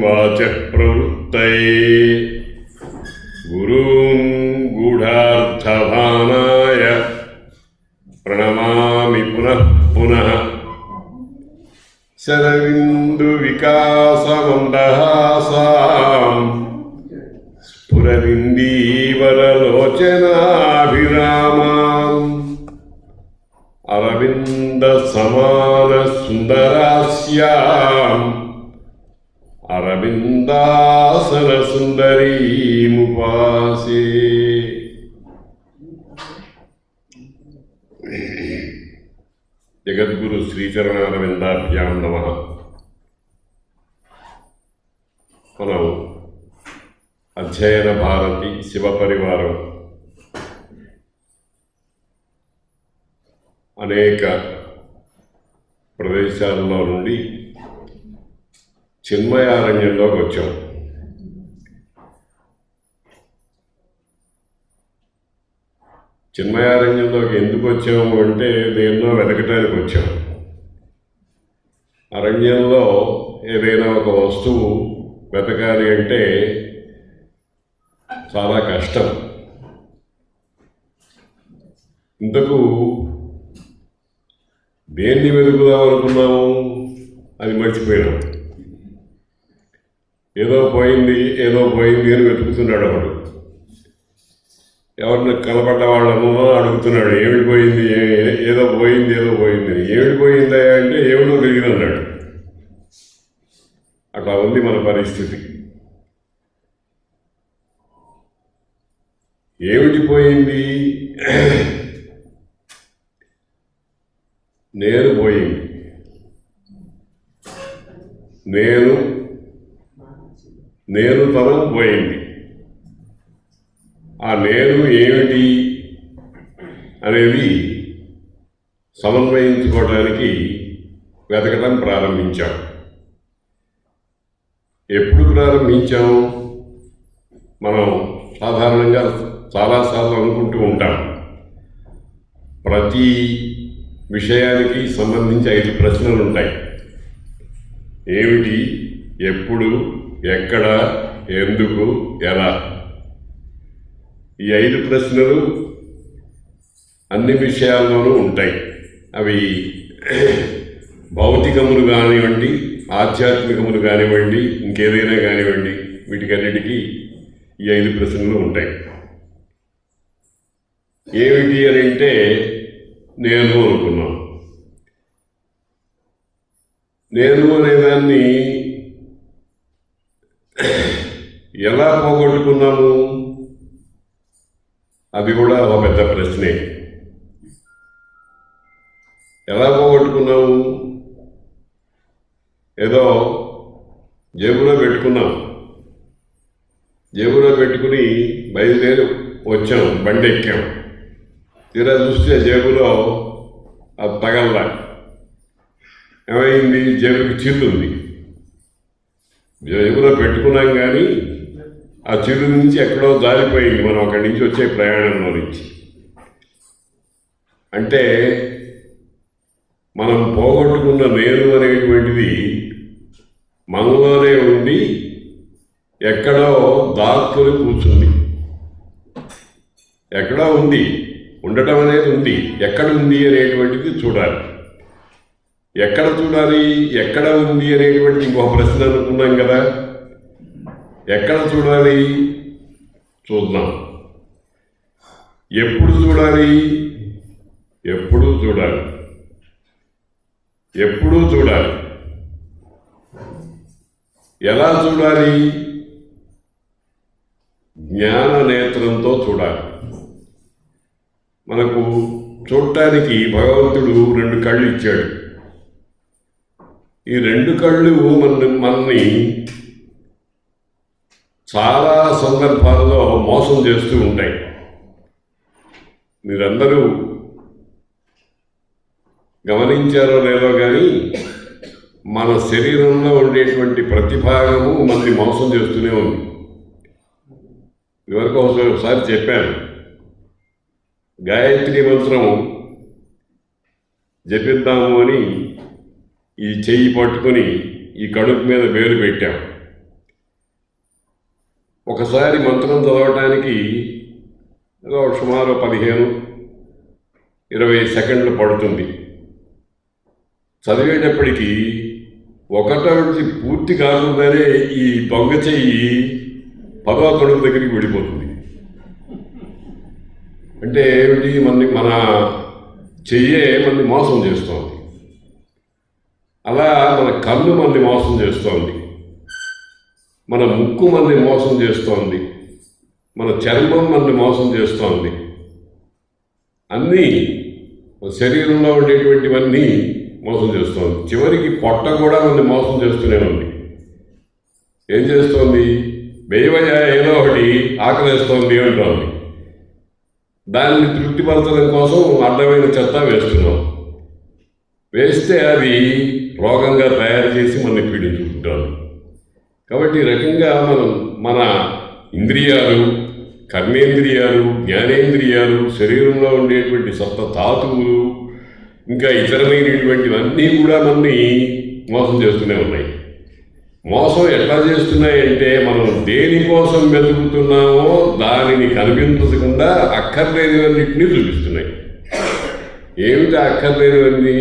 वाचः प्रवृत्तये गुरून् गूढार्थभानाय प्रणमामि पुनः पुनः। शरदिन्दुविकासमन्दहासाम् स्फुरदिन्दीवरलोचनाभिरामाम् अरविन्दसमानसुन्दरास्याम् अरविन्दासनसुन्दरीमुपासे। जगद्गुरु श्रीचरणारविन्दाभ्यां नमः। మనం అధ్యయన భారతి శివపరివారం అనేక ప్రదేశాలలో నుండి చిన్మయారణ్యంలోకి వచ్చాం. చిన్మయారణ్యంలోకి ఎందుకు వచ్చాము అంటే దేన్నో వెతకటానికి వచ్చాం. అరణ్యంలో ఏదైనా ఒక వస్తువు వెతకాలి అంటే చాలా కష్టం. ఇంతకు దేన్ని వెతుకుదాం అనుకున్నాము, అది మర్చిపోయినాం. ఏదో పోయింది అని వెతుకుతున్నాడు వాడు. ఎవరిని కనపడ్డ వాళ్ళను అడుగుతున్నాడు, ఏమిటి పోయింది, ఏదో పోయింది ఏమిటి పోయిందా అంటే ఏమిటో తెలియదు అన్నాడు. అట్లా ఉంది మన పరిస్థితి. ఏమిటి పోయింది? నేను పోయింది. నేను తనం పోయింది. ఆ నేను ఏమిటి అనేది సమన్వయించుకోవడానికి వెతకడం ప్రారంభించాం. ఎప్పుడు ప్రారంభించాము? మనం సాధారణంగా చాలాసార్లు అనుకుంటూ ఉంటాం, ప్రతి విషయానికి సంబంధించి 5 ప్రశ్నలు ఉంటాయి. ఏమిటి, ఎప్పుడు, ఎక్కడ, ఎందుకు, ఎలా. ఈ 5 ప్రశ్నలు అన్ని విషయాల్లోనూ ఉంటాయి. అవి భౌతికములు కానివ్వండి, ఆధ్యాత్మికములు కానివ్వండి, ఇంకేదైనా కానివ్వండి, వీటికన్నిటికీ ఈ 5 ప్రశ్నలు ఉంటాయి. ఏమిటి అని అంటే నేను అనుకున్నాను. నేను అనేదాన్ని ఎలా పోగొట్టుకున్నాము, అది కూడా ఒక పెద్ద ప్రశ్నే. ఎలా పోగొట్టుకున్నాము? ఏదో జేబులో పెట్టుకుని బయలుదేరి వచ్చాం, బండి ఎక్కాం. తీరా చూస్తే జేబులో అది తగల్లా. ఏమైంది? జేబుకి చిల్లుంది. జేబులో పెట్టుకున్నాం కానీ ఆ చిల్లు నుంచి ఎక్కడో జారిపోయింది మనం అక్కడి నుంచి వచ్చే ప్రయాణంలో నుంచి. అంటే మనం పోగొట్టుకున్న నేను అనేటువంటిది మనలోనే ఉండి ఎక్కడో దాక్కుని కూర్చుంది. ఎక్కడో ఉంది, ఉండటం అనేది ఉంది. ఎక్కడ ఉంది అనేటువంటిది చూడాలి. ఎక్కడ చూడాలి? ఎక్కడ ఉంది అనేటువంటిది ఇంకొక ప్రశ్న అనుకున్నాం కదా. ఎక్కడ చూడాలి? చూద్దాం. ఎప్పుడు చూడాలి? ఎప్పుడూ చూడాలి. ఎలా చూడాలి? జ్ఞాన నేత్రంతో చూడాలి. మనకు చూడటానికి భగవంతుడు 2 కళ్ళు ఇచ్చాడు. ఈ 2 కళ్ళు మనని చాలా సందర్భాల్లో మోసం చేస్తూ ఉంటాయి. మీరందరూ గమనించారో లేదో కానీ మన శరీరంలో ఉండేటువంటి ప్రతి భాగము మనల్ని మోసం చేస్తూనే ఉంది. ఇవరకు ఒకసారి చెప్పాను, గాయత్రి మంత్రం జపిద్దాము అని ఈ చెయ్యి పట్టుకొని ఈ కడుపు మీద వేలు పెట్టాం. ఒకసారి మంత్రం చదవటానికి సుమారు 15-20 సెకండ్లు పడుతుంది. చదివేటప్పటికీ ఒకటి పూర్తి కాకుండానే ఈ దొంగ చెయ్యి 10వ తొడుగు దగ్గరికి వెళ్ళిపోతుంది. అంటే ఏమిటి, మన చెయ్యే మనని మోసం చేస్తోంది. అలా మన కన్ను మనని మోసం చేస్తోంది, మన ముక్కు మనని మోసం చేస్తోంది, మన చర్మం మనని మోసం చేస్తోంది. అన్నీ శరీరంలో ఉండేటువంటివన్నీ మోసం చేస్తోంది. చివరికి పొట్ట కూడా మనని మోసం చేస్తూనే ఉంది. ఏం చేస్తోంది? వేయవయ్యా ఏదో ఒకటి ఆకలేస్తోంది అంటోంది. దాన్ని తృప్తిపరచడం కోసం అడ్డమైన చెత్త వేస్తున్నాం. వేస్తే అది రోగంగా తయారు చేసి మనల్ని పీడించుకుంటాం. కాబట్టి ఈ రకంగా మన ఇంద్రియాలు, కర్మేంద్రియాలు, జ్ఞానేంద్రియాలు, శరీరంలో ఉండేటువంటి సప్త ధాతువులు, ఇంకా ఇతరమైనటువంటివన్నీ కూడా మనని మోసం చేస్తూనే ఉన్నాయి. మోసం ఎట్లా చేస్తున్నాయంటే, మనం దేనికోసం వెతుకుతున్నామో దానిని కనిపించకుండా అక్కర్లేనివన్నింటినీ చూపిస్తున్నాయి. ఏమిటి అక్కర్లేనివన్నీ?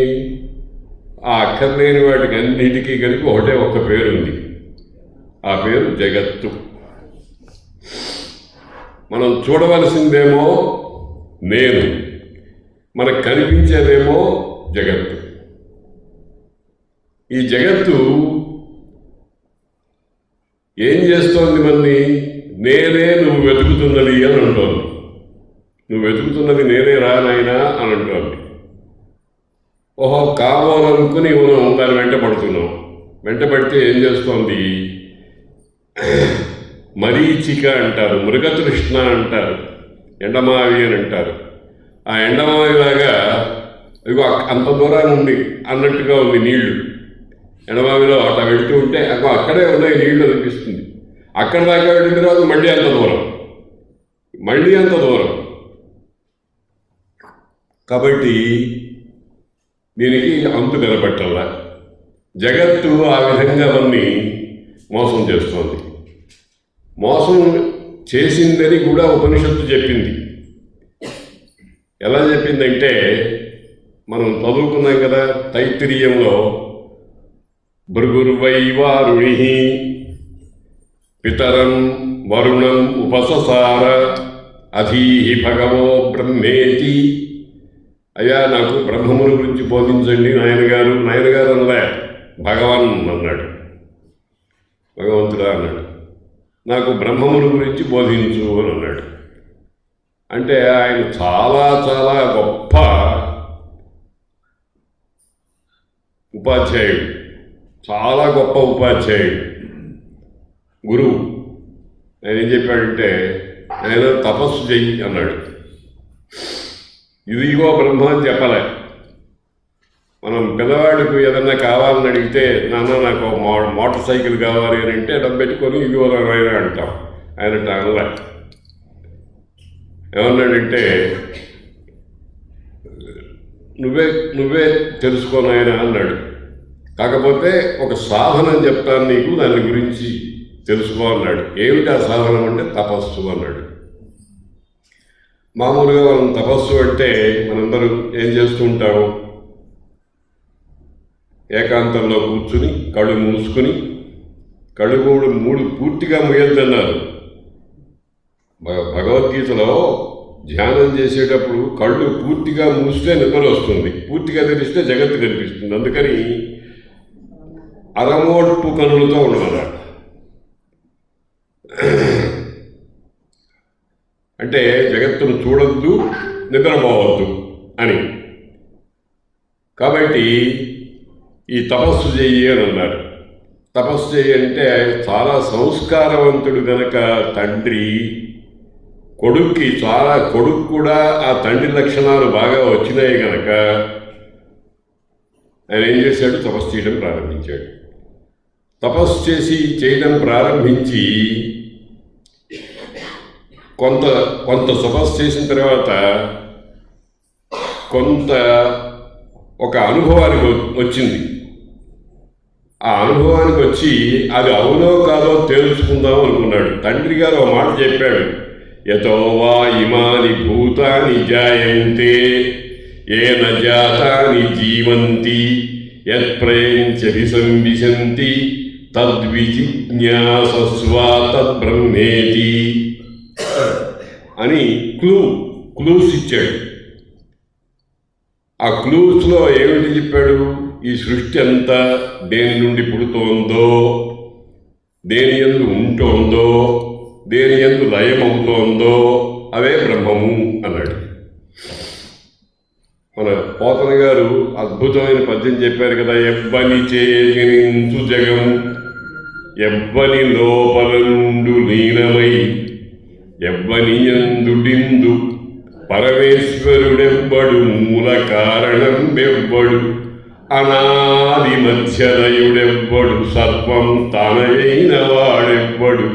ఆ అక్కర్లేని వాటికి అన్నిటికీ కలిపి ఒక్క పేరు ఉంది. ఆ పేరు జగత్తు. మనం చూడవలసిందేమో నేను, మనకు కనిపించేదేమో జగత్తు. ఈ జగత్తు ఏం చేస్తోంది? మనని నేనే నువ్వు వెతుకుతున్నది అని అంటోంది. నువ్వు వెతుకుతున్నది నేనే రానాయనా అని అంటోంది. ఓహో, కావాలనుకుని మనం దాని వెంట పడుతున్నాం. వెంట పడితే ఏం చేస్తోంది? మరీచిక అంటారు, మృగతృష్ణ అంటారు, ఎండమావి అని అంటారు. ఆ ఎండమావిలాగా ఇగో అంత దూరాన్ని ఉంది అన్నట్టుగా ఉంది నీళ్లు. ఎండమావిలో అట్లా వెళుతూ ఉంటే అక్కడే ఉన్నాయి నీళ్లు అనిపిస్తుంది. అక్కడ దాకా వెళ్ళిన తర్వాత మళ్ళీ అంత దూరం. కాబట్టి దీనికి అంతు కనపట్టాల. జగత్తు ఆ విధంగా మనని మోసం చేస్తోంది. మోసం చేసిందని కూడా ఉపనిషత్తు చెప్పింది. ఎలా చెప్పిందంటే, మనం చదువుకున్నాం కదా తైత్తిరీయంలో, భృగుర్వైవారుణి పితరం వరుణం ఉపససార అధీహి భగవో బ్రహ్మేతి. అయ్యా, నాకు బ్రహ్మముని గురించి బోధించండి నాయనగారు. నాయనగారు అనలే, భగవాన్ అన్నాడు. భగవంతుడా అన్నాడు. నాకు బ్రహ్మముని గురించి బోధించు అని అన్నాడు. అంటే ఆయన చాలా చాలా గొప్ప ఉపాధ్యాయుడు, చాలా గొప్ప ఉపాధ్యాయుడు, గురువు. ఆయన ఏం చెప్పాడంటే, ఆయన తపస్సు చెయ్యి అన్నాడు. ఇదిగో బ్రహ్మ అని చెప్పలే. మనం పిల్లవాడికి ఏదన్నా కావాలని అడిగితే, నాన్న నాకు మోటార్ సైకిల్ కావాలి అని అంటే డబ్బు పెట్టుకొని ఇదిగో ఆయన అంటాం. ఆయన అనలే. ఏమన్నాడంటే, నువ్వే తెలుసుకోనాయన అన్నాడు. కాకపోతే ఒక సాధనం చెప్తాను నీకు, దాని గురించి తెలుసుకో అన్నాడు. ఏమిటి ఆ సాధనం అంటే తపస్సు అన్నాడు. మామూలుగా మనం తపస్సు అంటే మనందరూ ఏం చేస్తూ ఉంటాము? ఏకాంతంలో కూర్చుని కళ్ళు మూసుకుని, కళ్ళు మూడు పూర్తిగా ముయ్యొద్దన్నారు. భగవద్గీతలో ధ్యానం చేసేటప్పుడు కళ్ళు పూర్తిగా మూస్తే నిద్ర వస్తుంది, పూర్తిగా తెరిస్తే జగత్తు కనిపిస్తుంది. అందుకని అరమోట్టు కనులతో ఉండమన్నారు. అంటే జగత్తును చూడొద్దు, నిద్రపోవద్దు అని. కాబట్టి ఈ తపస్సు చెయ్యి అని అన్నారు. తపస్సు చెయ్యి అంటే చాలా సంస్కారవంతుడు గనక తండ్రి కొడుకు కూడా ఆ తండ్రి లక్షణాలు బాగా వచ్చినాయి గనక ఆయన ఏం చేశాడు? తపస్సు చేయడం ప్రారంభించాడు. తపస్సు చేయడం ప్రారంభించి కొంత తపస్సు చేసిన తర్వాత కొంత ఒక అనుభవానికి వచ్చింది. ఆ అనుభవానికి వచ్చి అది అవునో కాదో తేల్చుకుందాం అనుకున్నాడు. తండ్రి గారు ఒక మాట చెప్పాడు, యతో వా ఇమాని భూతాని జాయంతే ఏన జాతాని జీవంతి యత్ప్రయంచ విసంవిశంతి తద్విజిజ్ఞాసస్వ తద్బ్రహ్మేతి అని క్లూస్ ఇచ్చాడు. ఆ క్లూస్లో ఏమిటి చెప్పాడు? ఈ సృష్టి అంతా దేని నుండి పుడుతోందో, దేని యందు ఉంటోందో, దేని యందు లయమవుతోందో అవే బ్రహ్మము అన్నాడు. మన పోతన గారు అద్భుతమైన పద్యం చెప్పారు కదా, ఎవ్వని చేయించు జగము ఎవ్వని లోపల నుండు లీనమై ఎవ్వనియందుడిందు పరమేశ్వరుడెవ్వడు మూల కారణం ఎవ్వడు అనాది మధ్యలయుడెవ్వడు సర్వం తనయైన వాడెవ్వడు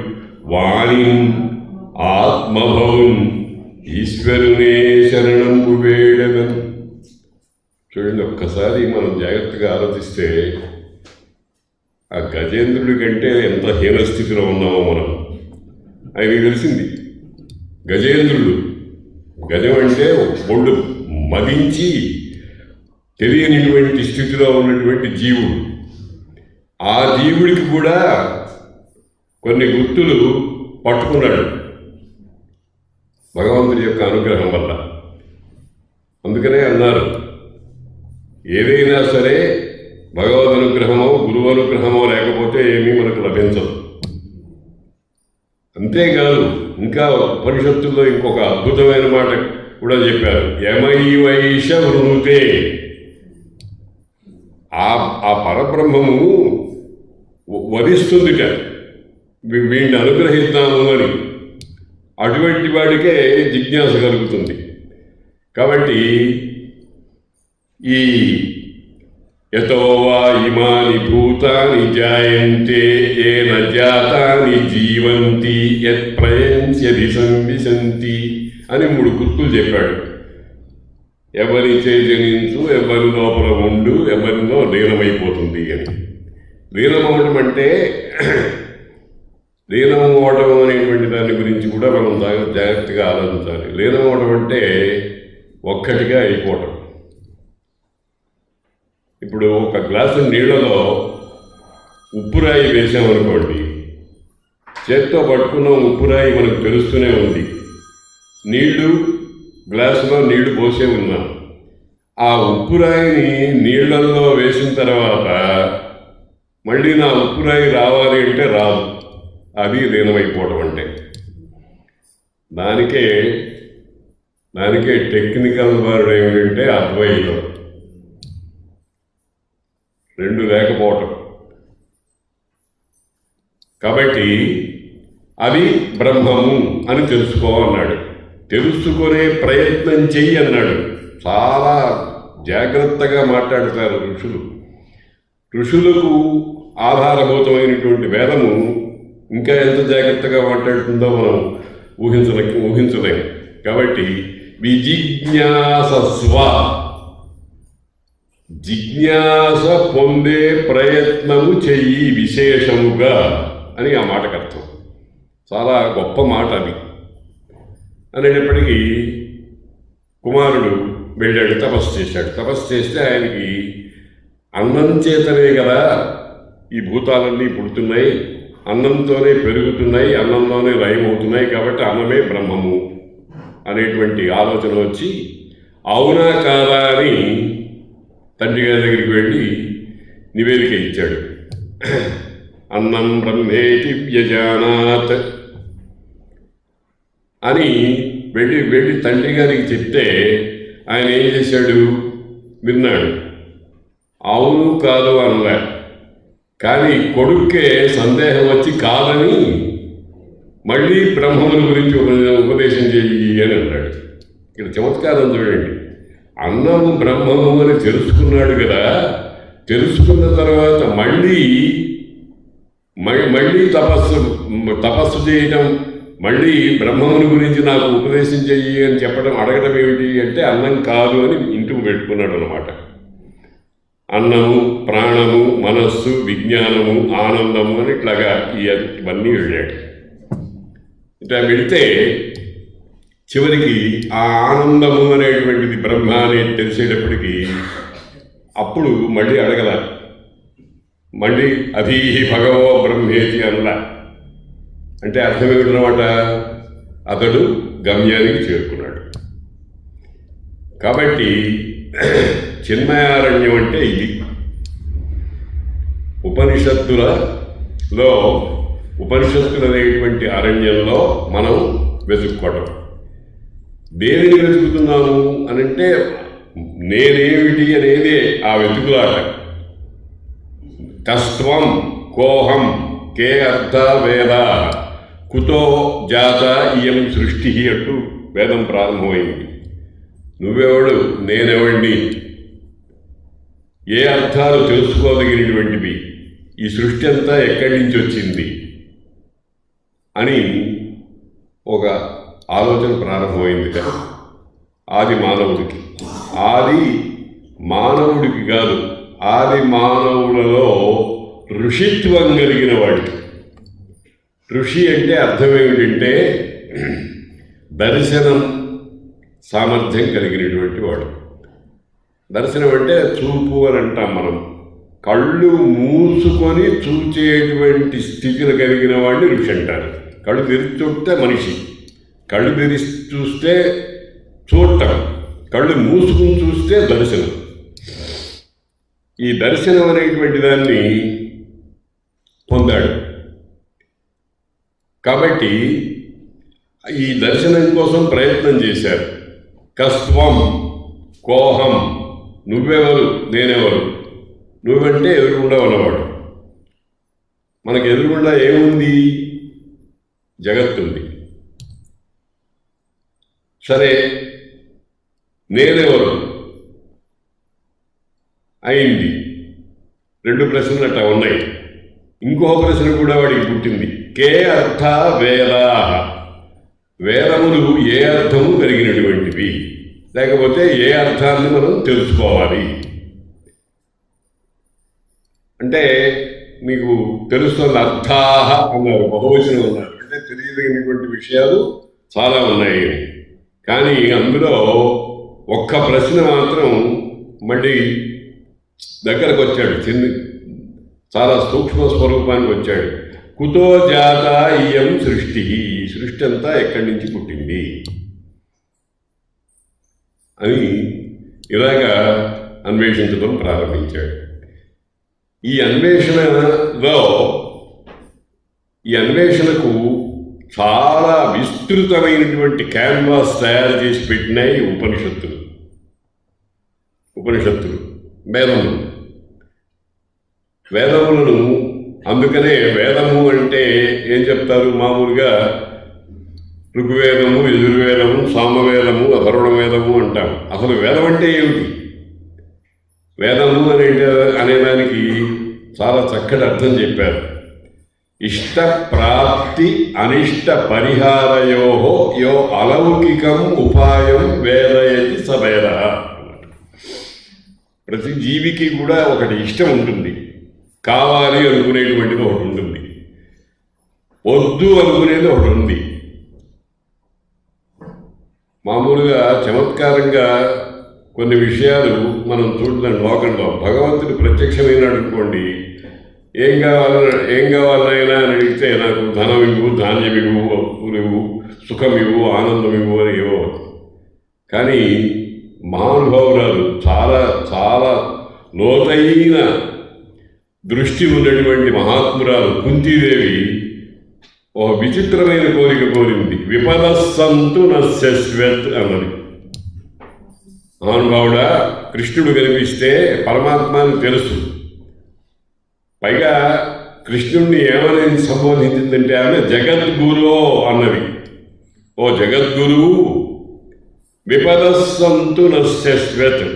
వాణి ఆత్మభవం ఈశ్వరునే శరణంబు వేడెదను. చూడండి, ఒక్కసారి మనం జాగ్రత్తగా ఆలోచిస్తే ఆ గజేంద్రుడి కంటే ఎంత హీనస్థితిలో ఉన్నామో మనం. ఆయనకి తెలిసింది గజేంద్రుడు, గజం అంటే ఒళ్ళు మదించి తెలియనిటువంటి స్థితిలో ఉన్నటువంటి జీవుడు. ఆ జీవుడికి కూడా కొన్ని గుర్తులు పట్టుకున్నాడు భగవంతుడి యొక్క అనుగ్రహం వల్ల. అందుకనే అన్నారు, ఏదైనా సరే భగవద్ అనుగ్రహమో గురువు అనుగ్రహమో లేకపోతే ఏమీ మనకు లభించదు. అంతేకాదు, ఇంకా ఉపనిషత్తుల్లో ఇంకొక అద్భుతమైన మాట కూడా చెప్పారు, యమైవైష వృణుతే. ఆ పరబ్రహ్మము వరిస్తుందిట వీడిని అనుగ్రహిద్దాము అని. అటువంటి వాడికే జిజ్ఞాస కలుగుతుంది. కాబట్టి ఈ యతో వా ఇమాని భూతాని జాయంతే ఏన జాతాని జీవంతి యత్ప్రయంచ విసంవిశంతి అని 3 గుర్తులు చెప్పాడు. ఎవరి చైతన్యించు, ఎవరి లోపల ఉండు, ఎవరిలో లీనమైపోతుంది అని. లీనమవడం అంటే లీనమవడం అనేటువంటి దాని గురించి కూడా మనం జాగ్రత్తగా ఆలోచించాలి. లీనమవడం అంటే ఒక్కటిగా అయిపోవటం. ఇప్పుడు ఒక గ్లాసు నీళ్ళలో ఉప్పురాయి వేసామనుకోండి, చేత్తో పట్టుకున్నాం, ఉప్పురాయి మనకు తెలుస్తూనే ఉంది. గ్లాసులో నీళ్లు పోసే ఉన్నాం. ఆ ఉప్పురాయిని నీళ్లలో వేసిన తర్వాత మళ్ళీ నా ఉప్పురాయి రావాలి అంటే రాదు. అది లీనమైపోవడం అంటే. దానికే టెక్నికల్ వర్డ్ ఏమిటంటే అద్వైతం. 2 లేకపోవటం. కాబట్టి అది బ్రహ్మము అని తెలుసుకోవాలన్నాడు. తెలుసుకునే ప్రయత్నం చెయ్యి అన్నాడు. చాలా జాగ్రత్తగా మాట్లాడతారు ఋషులు. ఋషులకు ఆధారభూతమైనటువంటి వేదము ఇంకా ఎంత జాగ్రత్తగా మాట్లాడుతుందో మనం ఊహించలేము. కాబట్టి విజిజ్ఞాసస్వ, జిజ్ఞాస పొందే ప్రయత్నము చెయ్యి విశేషముగా అని ఆ మాటకు అర్థం. చాలా గొప్ప మాట అది. అనేటప్పటికీ కుమారుడు వెళ్ళాడు, తపస్సు చేశాడు. తపస్సు చేస్తే ఆయనకి అన్నం చేతనే కదా ఈ భూతాలన్నీ పుడుతున్నాయి, అన్నంతోనే పెరుగుతున్నాయి, అన్నంలోనే లయమవుతున్నాయి, కాబట్టి అన్నమే బ్రహ్మము అనేటువంటి ఆలోచన వచ్చి అవునా కాదా అని తండ్రి గారి దగ్గరికి వెళ్ళి నివేదిక ఇచ్చాడు. అన్నం బ్రహ్మేతి వ్యజానాత్ అని వెళ్ళి తండ్రి గారికి చెప్తే ఆయన ఏం చేశాడు? విన్నాడు. అవును కాదు అనలే. కానీ కొడుక్కే సందేహం వచ్చి కాదని మళ్ళీ బ్రహ్మముని గురించి ఉపదేశం చెయ్యి అని అన్నాడు. ఇక్కడ చమత్కారం చూడండి. అన్నము బ్రహ్మము అని తెలుసుకున్నాడు కదా, తెలుసుకున్న తర్వాత మళ్ళీ తపస్సు చేయటం, మళ్ళీ బ్రహ్మముని గురించి నాకు ఉపదేశం చెయ్యి అని చెప్పడం, అడగడం ఏమిటి అంటే అన్నం కాదు అని ఇంటికి పెట్టుకున్నాడు అన్నమాట. అన్నము, ప్రాణము, మనస్సు, విజ్ఞానము, ఆనందము అని ఇట్లాగా ఇవన్నీ వెళ్ళాడు. ఇట్లా వెళితే చివరికి ఆ ఆనందము అనేటువంటిది బ్రహ్మ అనేది తెలిసేటప్పటికీ అప్పుడు మళ్ళీ అడగల, మళ్ళీ అధీహి భగవో బ్రహ్మేతి అనలా. అంటే అర్థం ఏమిటన్నమాట, అతడు గమ్యానికి చేరుకున్నాడు. కాబట్టి చిన్మయారణ్యం అంటే ఇది. ఉపనిషత్తులలో ఉపనిషత్తులు అనేటువంటి అరణ్యంలో మనం వెతుక్కోవడం. దేనిని వెతుకుతున్నాము అనంటే నేనేమిటి అనేదే ఆ వెతుకులాట. తస్త్వం కోహం కే అర్థ వేద కుతో జాత ఇయం సృష్టి అంటూ వేదం ప్రారంభమైంది. నువ్వెవడు, నేనెవడిని, ఏ అర్థాలు తెలుసుకోదగినటువంటివి, ఈ సృష్టి అంతా ఎక్కడి నుంచి వచ్చింది అని ఒక ఆలోచన ప్రారంభమైంది కదా ఆది మానవుడికి. ఆది మానవుడికి కాదు, ఆది మానవులలో ఋషిత్వం కలిగిన వాడికి. ఋషి అంటే అర్థం ఏమిటంటే దర్శనం సామర్థ్యం కలిగినటువంటి వాడు. దర్శనం అంటే చూపు అని అంటాం మనం. కళ్ళు మూసుకొని చూచేటువంటి స్థితిని కలిగిన వాడిని ఋషి అంటారు. కళ్ళు తెరిచి చూస్తే మనిషి, కళ్ళు తెరిచి చూస్తే చూడటం, కళ్ళు మూసుకుని చూస్తే దర్శనం. ఈ దర్శనం అనేటువంటి దాన్ని పొందాడు. కాబట్టి ఈ దర్శనం కోసం ప్రయత్నం చేశారు. కస్త్వం కోహం, నువ్వెవరు, నేనెవరు. నువ్వంటే ఎదురుగుండా ఉన్నవాడు. మనకు ఎదురుగుండా ఏముంది? జగత్తుంది. సరే, నేనెవరు అయింది. 2 ప్రశ్నలు అట్లా ఉన్నాయి. ఇంకో ప్రశ్న కూడా వాడికి పుట్టింది. కే అర్థ వేదా, వేదములు ఏ అర్థము కలిగినటువంటివి, లేకపోతే ఏ అర్థాన్ని మనం తెలుసుకోవాలి అంటే మీకు తెలుస్తున్న అర్థాహ అన్నారు, బహువచనం ఉన్నారు. అంటే తెలియదగినటువంటి విషయాలు చాలా ఉన్నాయి. కానీ అందులో ఒక్క ప్రశ్న మాత్రం మళ్ళీ దగ్గరకు వచ్చాడు, చాలా సూక్ష్మ స్వరూపానికి వచ్చాడు. కుతో జాత ఇయం సృష్టి, ఈ సృష్టి అంతా ఎక్కడి నుంచి పుట్టింది అని ఇలాగా అన్వేషించడం ప్రారంభించాడు. ఈ అన్వేషణకు చాలా విస్తృతమైనటువంటి క్యాన్వాస్ తయారు చేసి పెట్టినాయి ఉపనిషత్తులు. వేదములను అందుకనే వేదము అంటే ఏం చెప్తారు మామూలుగా? ఋగ్వేదము, యజుర్వేదము, సామవేదము, అథర్వణ వేదము అంటాం. అసలు వేదం అంటే ఏమిటి? వేదము అనేదానికి చాలా చక్కటి అర్థం చెప్పారు. ఇష్ట ప్రాప్తి అనిష్ట పరిహారయో యో అలౌకికం ఉపాయం వేదయతి సవేద. ప్రతి జీవికి కూడా ఒకటి ఇష్టం ఉంటుంది, కావాలి అనుకునేటువంటిది ఒకటి ఉంటుంది, వద్దు అనుకునేది ఒకటి ఉంది. మామూలుగా చమత్కారంగా కొన్ని విషయాలు మనం చూడలేం లోకంలో. భగవంతుడు ప్రత్యక్షమైనాడు అనుకోండి, ఏం కావాలైనా అని అడిగితే నాకు ధనం ఇవ్వు, ధాన్యం ఇవ్వు, అప్పులు ఇవ్వు, సుఖం ఇవ్వు, ఆనందం ఇవ్వు అని ఇవ్వ. కానీ మహానుభావురాలు చాలా చాలా లోతైన దృష్టి ఉన్నటువంటి మహాత్మురాలు కుంతీదేవి ఒక విచిత్రమైన కోరిక కోరింది. విపదస్సంతు నశ్యశ్వత్ అన్నది. మహానుభావుడా, కృష్ణుడు కనిపిస్తే పరమాత్మని తెలుసు. పైగా కృష్ణుడిని ఏమని సంబోధించిందంటే ఆమె జగద్గురో అన్నది. ఓ జగద్గురువు, విపదస్సంతు నశ్యశ్వత్,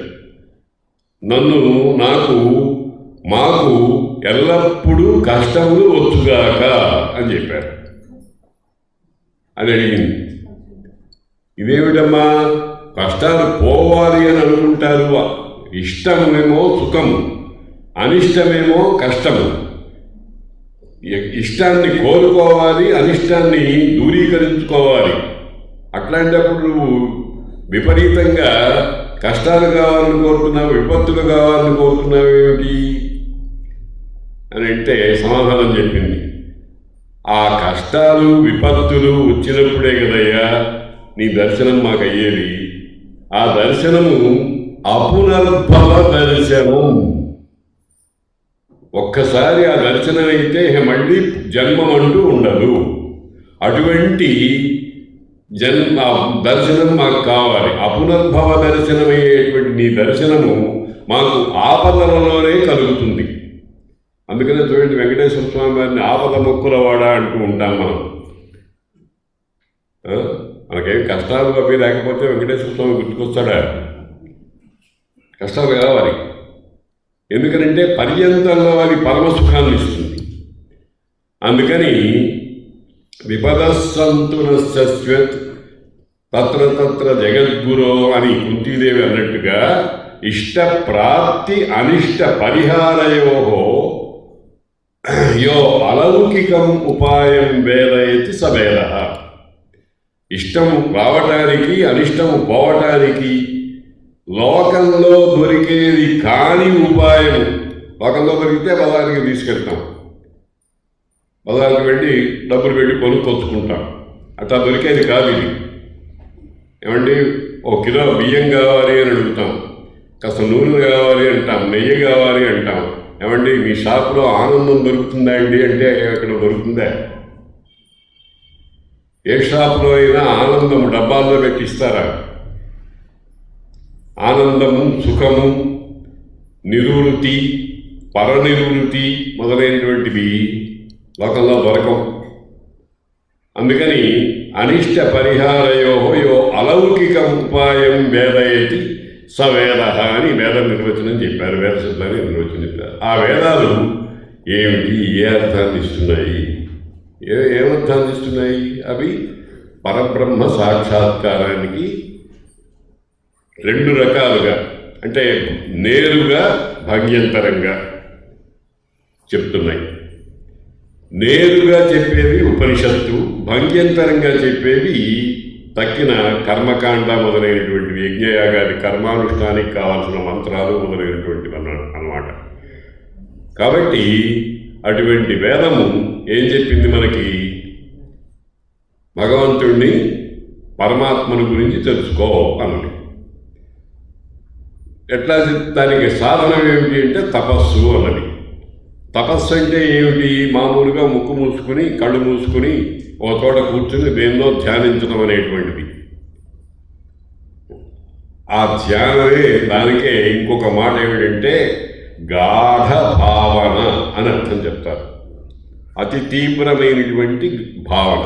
మాకు ఎల్లప్పుడూ కష్టములు వచ్చుగాక అని చెప్పారు. అని అడిగింది. ఇదేమిటమ్మా, కష్టాలు పోవాలి అని అనుకుంటారు, ఇష్టమేమో సుఖము, అనిష్టమేమో కష్టము. ఇష్టాన్ని కోరుకోవాలి, అనిష్టాన్ని దూరీకరించుకోవాలి. అట్లాంటప్పుడు నువ్వు విపరీతంగా కష్టాలు కావాలని కోరుతున్నావు, విపత్తులు కావాలని కోరుతున్నావు ఏమిటి అని అంటే సమాధానం చెప్పింది, ఆ కష్టాలు విపత్తులు వచ్చినప్పుడే కదయ్యా నీ దర్శనం మాకు అయ్యేది. ఆ దర్శనము అపునర్భవ దర్శనం. ఒక్కసారి ఆ దర్శనం అయితే మళ్ళీ జన్మం అంటూ ఉండదు. అటువంటి దర్శనం మాకు కావాలి. అపునర్భవ దర్శనమయ్యేటువంటి నీ దర్శనము మాకు ఆపదలలోనే కలుగుతుంది. అందుకనే చూడండి, వెంకటేశ్వర స్వామి వారిని ఆపద మొక్కులవాడా అంటూ ఉంటాం మనం. మనకేం కష్టాలు అవి లేకపోతే వెంకటేశ్వర స్వామి గుర్తుకొస్తాడా? కష్టాలు కావాలి. ఎందుకనంటే పర్యంతంలో అది పరమసుఖాన్ని ఇస్తుంది. అందుకని విపదస్సంతు నశ్యత్ తత్ర తత్ర జగద్గురో అని కుంతీదేవి అన్నట్టుగా ఇష్టప్రాప్తి అనిష్ట పరిహారయోహో యో అలౌకికం ఉపాయం వేదయతి సవేద. ఇష్టము రావటానికి అనిష్టము పోవటానికి లోకంలో దొరికేది కాని ఉపాయం. లోకంలో దొరికితే బజారుకి తీసుకెళ్తాం, బజారుకి వెళ్ళి డబ్బులు పెట్టి కొనుక్కొచ్చుకుంటాం. అట్లా దొరికేది కాదు ఇది. ఏమండి, 1 కిలో బియ్యం కావాలి అని అడుగుతాం, కాస్త నూనె కావాలి అంటాం, నెయ్యి కావాలి అంటాం. ఏమండి మీ షాపులో ఆనందం దొరుకుతుందా అండి అంటే అక్కడ దొరుకుతుందా? ఏ షాపులో అయినా ఆనందం డబ్బాల్లో పెట్టిస్తారా? ఆనందము, సుఖము, నివృత్తి, పరనివృత్తి మొదలైనటువంటివి లోకంలో దొరకవు. అందుకని అనిష్ట పరిహారయో యో అలౌకిక ఉపాయం వేదయతి సవేద అని వేద నిర్వచనం చెప్పారు, వేద శబ్దాన్ని నిర్వచనం చెప్పారు. ఆ వేదాలు ఏమిటి, ఏ అర్థాన్ని ఇస్తున్నాయి? ఏమర్థాన్ని ఇస్తున్నాయి? అవి పరబ్రహ్మ సాక్షాత్కారానికి 2 రకాలుగా, అంటే నేరుగా భంగ్యంతరంగా చెప్తున్నాయి. నేరుగా చెప్పేవి ఉపనిషత్తు, భంగ్యంతరంగా చెప్పేవి తక్కిన కర్మకాండ మొదలైనటువంటివి, యజ్ఞయాగాది కర్మానుష్ఠానికి కావాల్సిన మంత్రాలు మొదలైనటువంటివి అన్నమాట. కాబట్టి అటువంటి వేదము ఏం చెప్పింది మనకి? భగవంతుణ్ణి, పరమాత్మను గురించి తెలుసుకో అన్నది. ఎట్లా దానికి సాధనం ఏమిటి అంటే తపస్సు అన్నది. తపస్సు అంటే ఏమిటి? మామూలుగా ముక్కు మూసుకుని కళ్ళు మూసుకుని ఒక చోట కూర్చుని దేన్నో ధ్యానించడం అనేటువంటిది. ఆ ధ్యానమే, దానికే ఇంకొక మాట ఏమిటంటే గాఢ భావన అని అర్థం చెప్తారు. అతి తీవ్రమైనటువంటి భావన.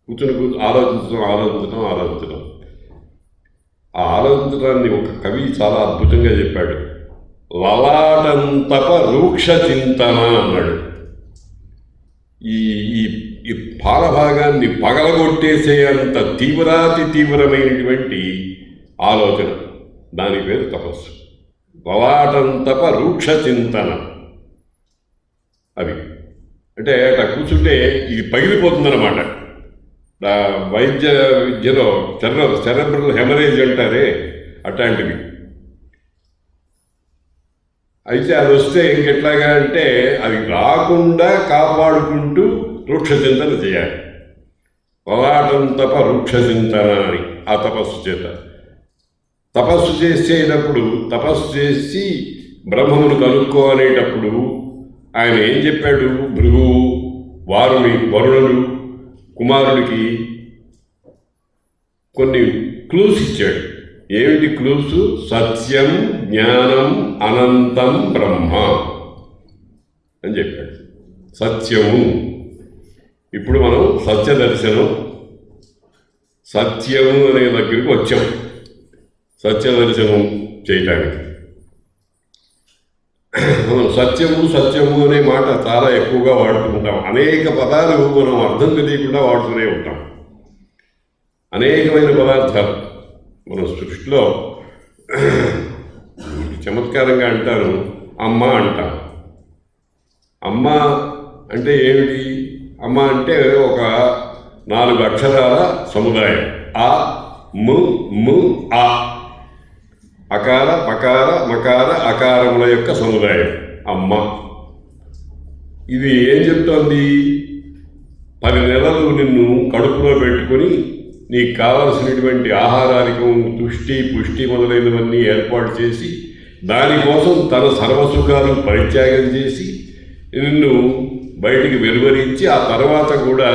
కూర్చుని ఆలోచించడం. ఆ ఆలోచించడాన్ని ఒక కవి చాలా అద్భుతంగా చెప్పాడు. లలాటంతప రూక్ష చింతన అన్నాడు. ఈ పాలభాగాన్ని పగలగొట్టేసే అంత తీవ్రాతి తీవ్రమైనటువంటి ఆలోచన, దాని పేరు తపస్సు. లలాటంతప రూక్ష చింతన. అవి అంటే అట్లా కూర్చుంటే ఇది పగిలిపోతుందన్నమాట. వైద్య విద్యలో సెరెబ్రల్ హెమరేజ్ అంటారే, అట్లాంటివి. అయితే అది వస్తే ఇంకెట్లాగా అంటే అది రాకుండా కాపాడుకుంటూ రూక్షచింతన చేయాలి. లలాటం తప రూక్షచింతన అని ఆ తపస్సు చేత. తపస్సు చేసేటప్పుడు, తపస్సు చేసి బ్రహ్మమును కనుక్కోనేటప్పుడు ఆయన ఏం చెప్పాడు? భృగువు, వరుణుడు కుమారుడికి కొన్ని క్లూస్ ఇచ్చాడు. ఏమిటి క్లూస్? సత్యం, జ్ఞానం, అనంతం బ్రహ్మ అని చెప్పాడు. సత్యము. ఇప్పుడు మనం సత్యదర్శనం, సత్యము అనే దగ్గరికి వచ్చాం సత్యదర్శనం చేయటానికి. మనం సత్యము అనే మాట చాలా ఎక్కువగా వాడుతుంటాం. అనేక పదాలు మనం అర్థం తెలియకుండా వాడుతూనే ఉంటాం. అనేకమైన పదార్థాలు మన సృష్టిలో చమత్కారంగా అంటారు, అమ్మ అంటాం. అమ్మ అంటే ఏమిటి? అమ్మ అంటే ఒక 4 అక్షరాల సముదాయం. ఆ, ము, ము, ఆ. అకార, పకార, మకార, అకారముల యొక్క సముదాయం అమ్మ. ఇది ఏం చెప్తోంది? 10 నెలలు నిన్ను కడుపులో పెట్టుకుని నీకు కావలసినటువంటి ఆహారానికి తుష్టి, పుష్టి మొదలైనవన్నీ ఏర్పాటు చేసి దానికోసం తన సర్వసుఖాలు పరిత్యాగం చేసి నిన్ను బయటికి వెలువరించి ఆ తర్వాత కూడా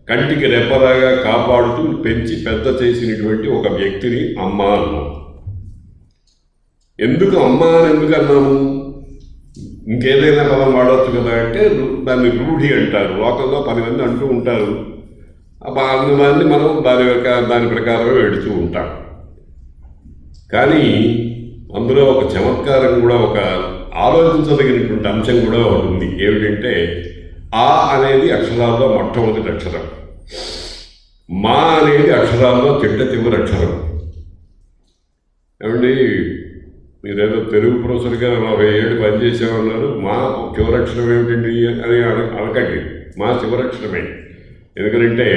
కంటికి రెప్పలాగా కాపాడుతూ పెంచి పెద్ద చేసినటువంటి ఒక వ్యక్తిని అమ్మ అన్నాం. ఎందుకు అమ్మ అని ఎందుకు అన్నాము? ఇంకేదైనా పదం వాడవచ్చు కదా అంటే దాన్ని రూఢి అంటారు. లోకంలో 10 మంది అంటూ ఉంటారు. అందువల్ల మనం దాని ప్రకారమే వెడుతూ ఉంటాం. కానీ అందులో ఒక చమత్కారం కూడా, ఒక ఆలోచించదగినటువంటి అంశం కూడా ఒకటి ఉంది. ఏమిటంటే ఆ అనేది అక్షరాల్లో మొట్టమొదటి అక్షరం, మా అనేది అక్షరాల్లో చిట్ట అక్షరం. ఏమండి, మీరేదో తెలుగు ప్రొఫెసర్గా 40 ఏళ్ళు పనిచేసామన్నారు, మా చివరక్షరం ఏమిటండి అని అనకండి. మా చివరక్షరమే. ఎందుకంటే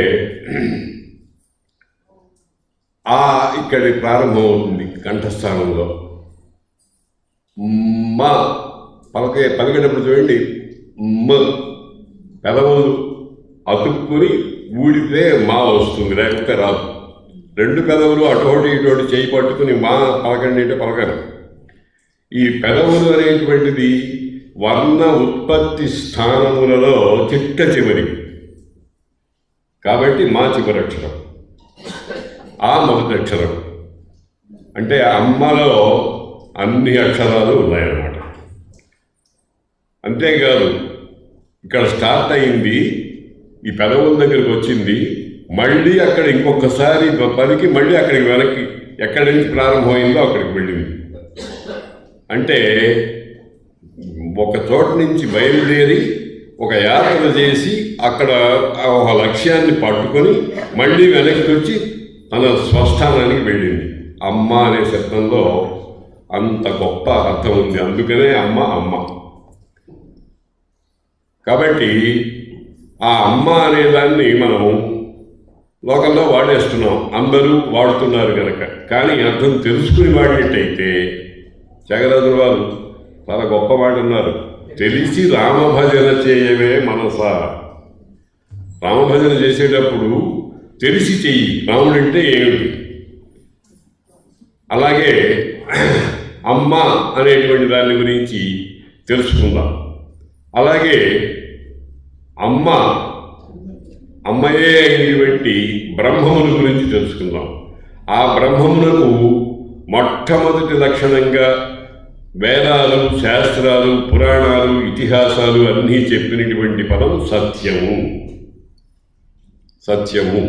ఆ ఇక్కడి ప్రారంభమవుతుంది కంఠస్థానంలో. మా పలికేటప్పుడు చూడండి, మ పెదవులు అతుక్కుని ఊడితే మా వస్తుంది, లేకపోతే రాదు. 2 పెదవులు అటోటి ఇటోటి చేయి పట్టుకుని మా పలకండి అంటే పలకరు. ఈ పెదవులు అనేటువంటిది వర్ణ ఉత్పత్తి స్థానములలో చిట్ట చివరి కాబట్టి మా చివరక్షరం. ఆ మొదటి అక్షరం అంటే అమ్మలో అన్ని అక్షరాలు ఉన్నాయన్నమాట. అంతేకాదు ఇక్కడ స్టార్ట్ అయింది, ఈ పెదవుల దగ్గరికి వచ్చింది, మళ్ళీ అక్కడ ఇంకొకసారి పలికి మళ్ళీ అక్కడికి వెనక్కి ఎక్కడి నుంచి ప్రారంభమైందో అక్కడికి వెళ్ళింది. అంటే ఒక చోట నుంచి బయలుదేరి ఒక యాత్ర చేసి అక్కడ ఒక లక్ష్యాన్ని పట్టుకొని మళ్ళీ వెనక్కి వచ్చి తన స్వస్థానానికి వెళ్ళింది. అమ్మ అనే శబ్దంలో అంత గొప్ప అర్థం ఉంది. అందుకనే అమ్మ అమ్మ. కాబట్టి ఆ అమ్మ అనేదాన్ని మనం లోకంలో వాడేస్తున్నాం, అందరూ వాడుతున్నారు కనుక. కానీ అర్థం తెలుసుకుని వాడినట్టయితే త్యాగరాజుల వారు చాలా గొప్ప మాట ఉన్నారు, తెలిసి రామభజన చేయవే మనసా. రామభజన చేసేటప్పుడు తెలిసి చెయ్యి. రాముడంటే ఏమిటి? అలాగే అమ్మ అనేటువంటి దాని గురించి తెలుసుకుందాం. అలాగే అమ్మయే అయినటువంటి బ్రహ్మమును గురించి తెలుసుకుందాం. ఆ బ్రహ్మమునకు మొట్టమొదటి లక్షణంగా వేదాలు, శాస్త్రాలు, పురాణాలు, ఇతిహాసాలు అన్నీ చెప్పినటువంటి పదం సత్యము. సత్యము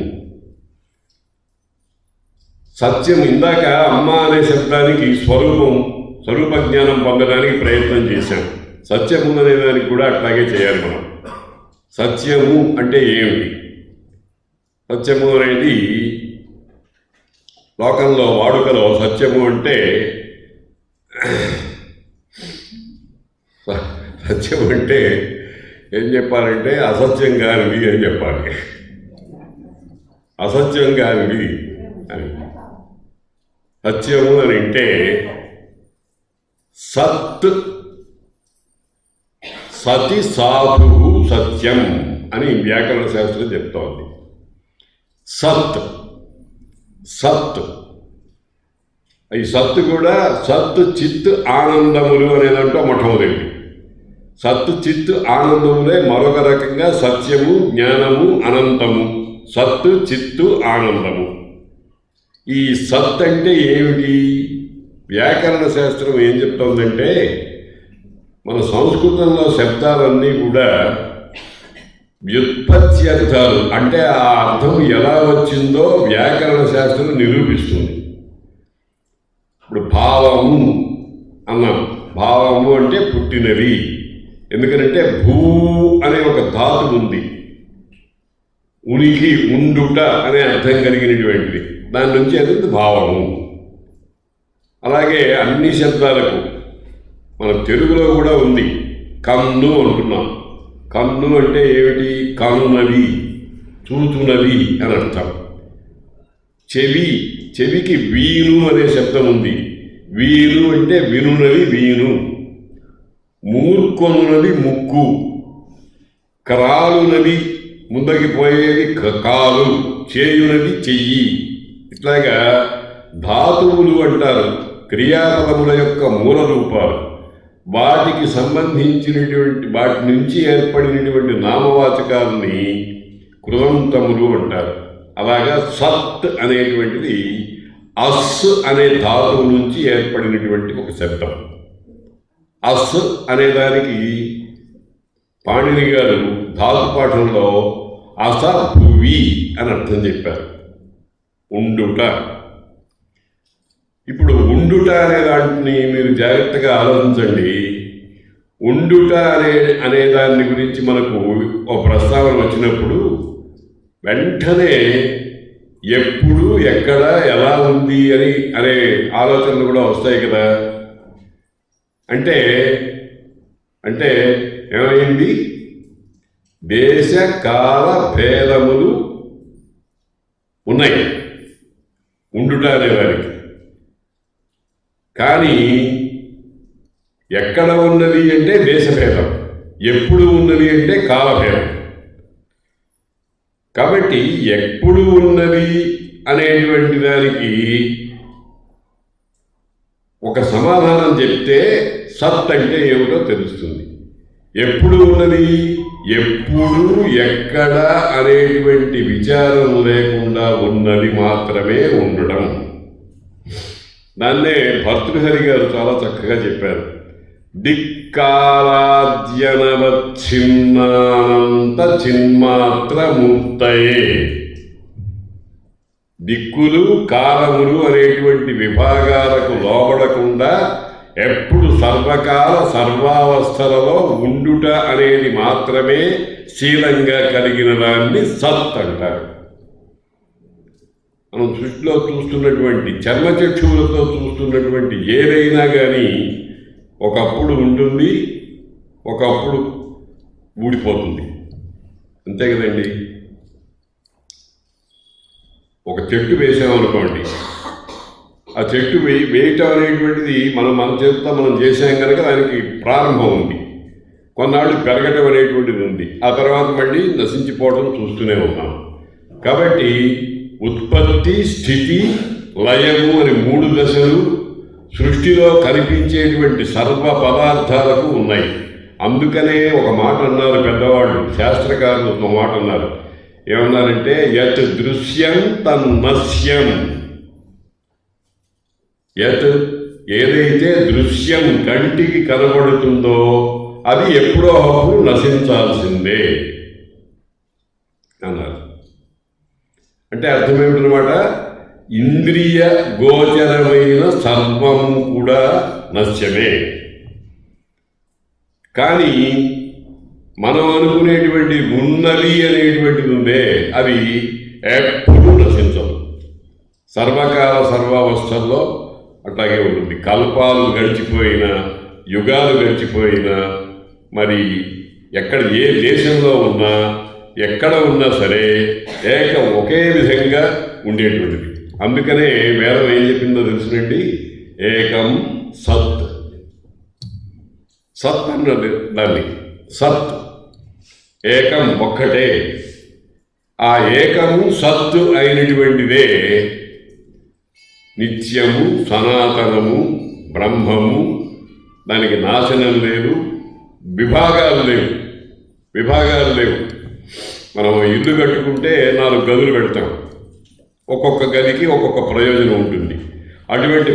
సత్యం. ఇందాక అమ్మ అనే శబ్దానికి స్వరూప జ్ఞానం పొందడానికి ప్రయత్నం చేశాం. సత్యము అనే దానికి కూడా అట్లాగే చేయాలి మనం. సత్యము అంటే ఏమిటి? సత్యము అనేది లోకంలో వాడుకలో సత్యము అంటే సత్యం అంటే ఏం చెప్పాలంటే అసత్యం కానిది అని చెప్పాలి. అసత్యం కానిది అని. సత్యము అని అంటే సత్ సతి సాధు సత్యం అని వ్యాకరణ శాస్త్రం చెప్తోంది. సత్ ఈ సత్తు కూడా సత్ చిత్ ఆనందములు అనేదంటూ మొట్టమొదటి. సత్తు చిత్ ఆనందములే మరొక రకంగా సత్యము, జ్ఞానము, అనంతము. సత్తు చిత్తు ఆనందము. ఈ సత్ అంటే ఏమిటి? వ్యాకరణ శాస్త్రం ఏం చెప్తోందంటే మన సంస్కృతంలో శబ్దాలన్నీ కూడా వ్యుత్పత్తి అర్థాలు, అంటే ఆ అర్థం ఎలా వచ్చిందో వ్యాకరణ శాస్త్రం నిరూపిస్తుంది. ఇప్పుడు భావము అన్నాం. భావము అంటే పుట్టినది. ఎందుకంటే భూ అనే ఒక ధాతు ఉంది, ఉనికి, ఉండుట అనే అర్థం కలిగినటువంటిది. దాని నుంచి అది భావము. అలాగే అన్ని శబ్దాలకు మన తెలుగులో కూడా ఉంది. కన్ను అంటున్నాం. కన్ను అంటే ఏమిటి? కనునది, చూచునది అని అర్థం. చెవి, చెవికి వీను అనే శబ్దం ఉంది. వీను అంటే వినునది వీను. మూర్కొనున్నది ముక్కు. క్రాలునది ముందకి పోయేది కాలు, చేయునది చెయ్యి. ఇట్లాగా ధాతువులు అంటారు క్రియాపదముల యొక్క మూల రూపాలు. వాటికి సంబంధించినటువంటి వాటి నుంచి ఏర్పడినటువంటి నామవాచకాలని కృదంతములు అంటారు. అలాగా సత్ అనేటువంటిది అస్ అనే ధాతువు నుంచి ఏర్పడినటువంటి ఒక శబ్దం. అస్ అనేదానికి పాణిని గారు ధాతుపాఠంలో అస భువి అని అర్థం చెప్పారు. ఉండుట. ఇప్పుడు ఉండుట అనే దాన్ని మీరు జాగ్రత్తగా ఆలోచించండి. ఉండుట అనే దాని గురించి మనకు ఒక ప్రస్తావన వచ్చినప్పుడు వెంటనే ఎప్పుడు, ఎక్కడ, ఎలా ఉంది అనే ఆలోచనలు కూడా వస్తాయి కదా. అంటే అంటే ఏమైంది? దేశ కాల భేదములు ఉన్నాయి ఉండుట అనేవారికి. కానీ ఎక్కడ ఉన్నది అంటే దేశభేదం, ఎప్పుడు ఉన్నది అంటే కాలభేదం. కాబట్టి ఎప్పుడు ఉన్నది అనేటువంటి దానికి ఒక సమాధానం చెప్తే సత్ అంటే ఏమిటో తెలుస్తుంది. ఎప్పుడు ఉన్నది? ఎప్పుడు, ఎక్కడ అనేటువంటి విచారం లేకుండా ఉన్నది మాత్రమే ఉండడం. దాన్నే భర్తృహరి గారు చాలా చక్కగా చెప్పారు. దిక్కాలాద్యనవచ్ఛిన్నానంత చిన్మాత్ర మూర్తయే. దిక్కులు, కాలములు అనేటువంటి విభాగాలకు లోబడకుండా ఎప్పుడు సర్వకాల సర్వావస్థలలో ఉండుట అనేది మాత్రమే శీలంగా కలిగిన దాన్ని సత్ అంటారు. మనం సృష్టిలో చూస్తున్నటువంటి చర్మచక్షువులతో చూస్తున్నటువంటి ఏదైనా కానీ ఒకప్పుడు ఉంటుంది, ఒకప్పుడు ఊడిపోతుంది. అంతే కదండి. ఒక చెట్టు వేసామనుకోండి, ఆ చెట్టు వేయటం అనేటువంటిది మన చేతితో మనం చేసాం కనుక దానికి ప్రారంభం ఉంది. కొన్నాళ్ళు పెరగటం అనేటువంటిది ఉంది. ఆ తర్వాత మళ్ళీ నశించిపోవడం చూస్తూనే ఉన్నాం. కాబట్టి ఉత్పత్తి, స్థితి, లయము అని 3 దశలు సృష్టిలో కనిపించేటువంటి సర్వ పదార్థాలకు ఉన్నాయి. అందుకనే ఒక మాట అన్నారు పెద్దవాళ్ళు, శాస్త్రకారులు ఒక మాట అన్నారు. ఏమన్నారంటే యత్ దృశ్యం తన్నశ్యం. యత్ ఏదైతే దృశ్యం కంటికి కనబడుతుందో అది ఎప్పుడో అప్పుడు నశించాల్సిందే అన్నారు. అంటే అర్థం ఏమిటనమాట? ఇంద్రియ గోచరమైన సర్వము కూడా నశ్యమే. కానీ మనం అనుకునేటువంటి ఉన్నది అనేటువంటిది ఉందే, అది ఎప్పుడూ నశించదు. సర్వకాల సర్వావస్థల్లో అట్లాగే ఉంటుంది. కల్పాలు గడిచిపోయినా, యుగాలు గడిచిపోయినా, మరి ఎక్కడ ఏ దేశంలో ఉన్నా, ఎక్కడ ఉన్నా సరే ఒకే విధంగా ఉండేటువంటిది. అందుకనే వేదం ఏం చెప్పిందో తెలుసునండి. ఏకం సత్. సత్ అన్నది దాన్ని. సత్ ఏకం, ఒక్కటే. ఆ ఏకము సత్తు అయినటువంటిదే నిత్యము, సనాతనము, బ్రహ్మము. దానికి నాశనం లేదు, విభాగాలు లేవు. మనం ఇల్లు కట్టుకుంటే 4 గదులు పెడతాం. ఒక్కొక్క గదికి ఒక్కొక్క ప్రయోజనం ఉంటుంది. అటువంటి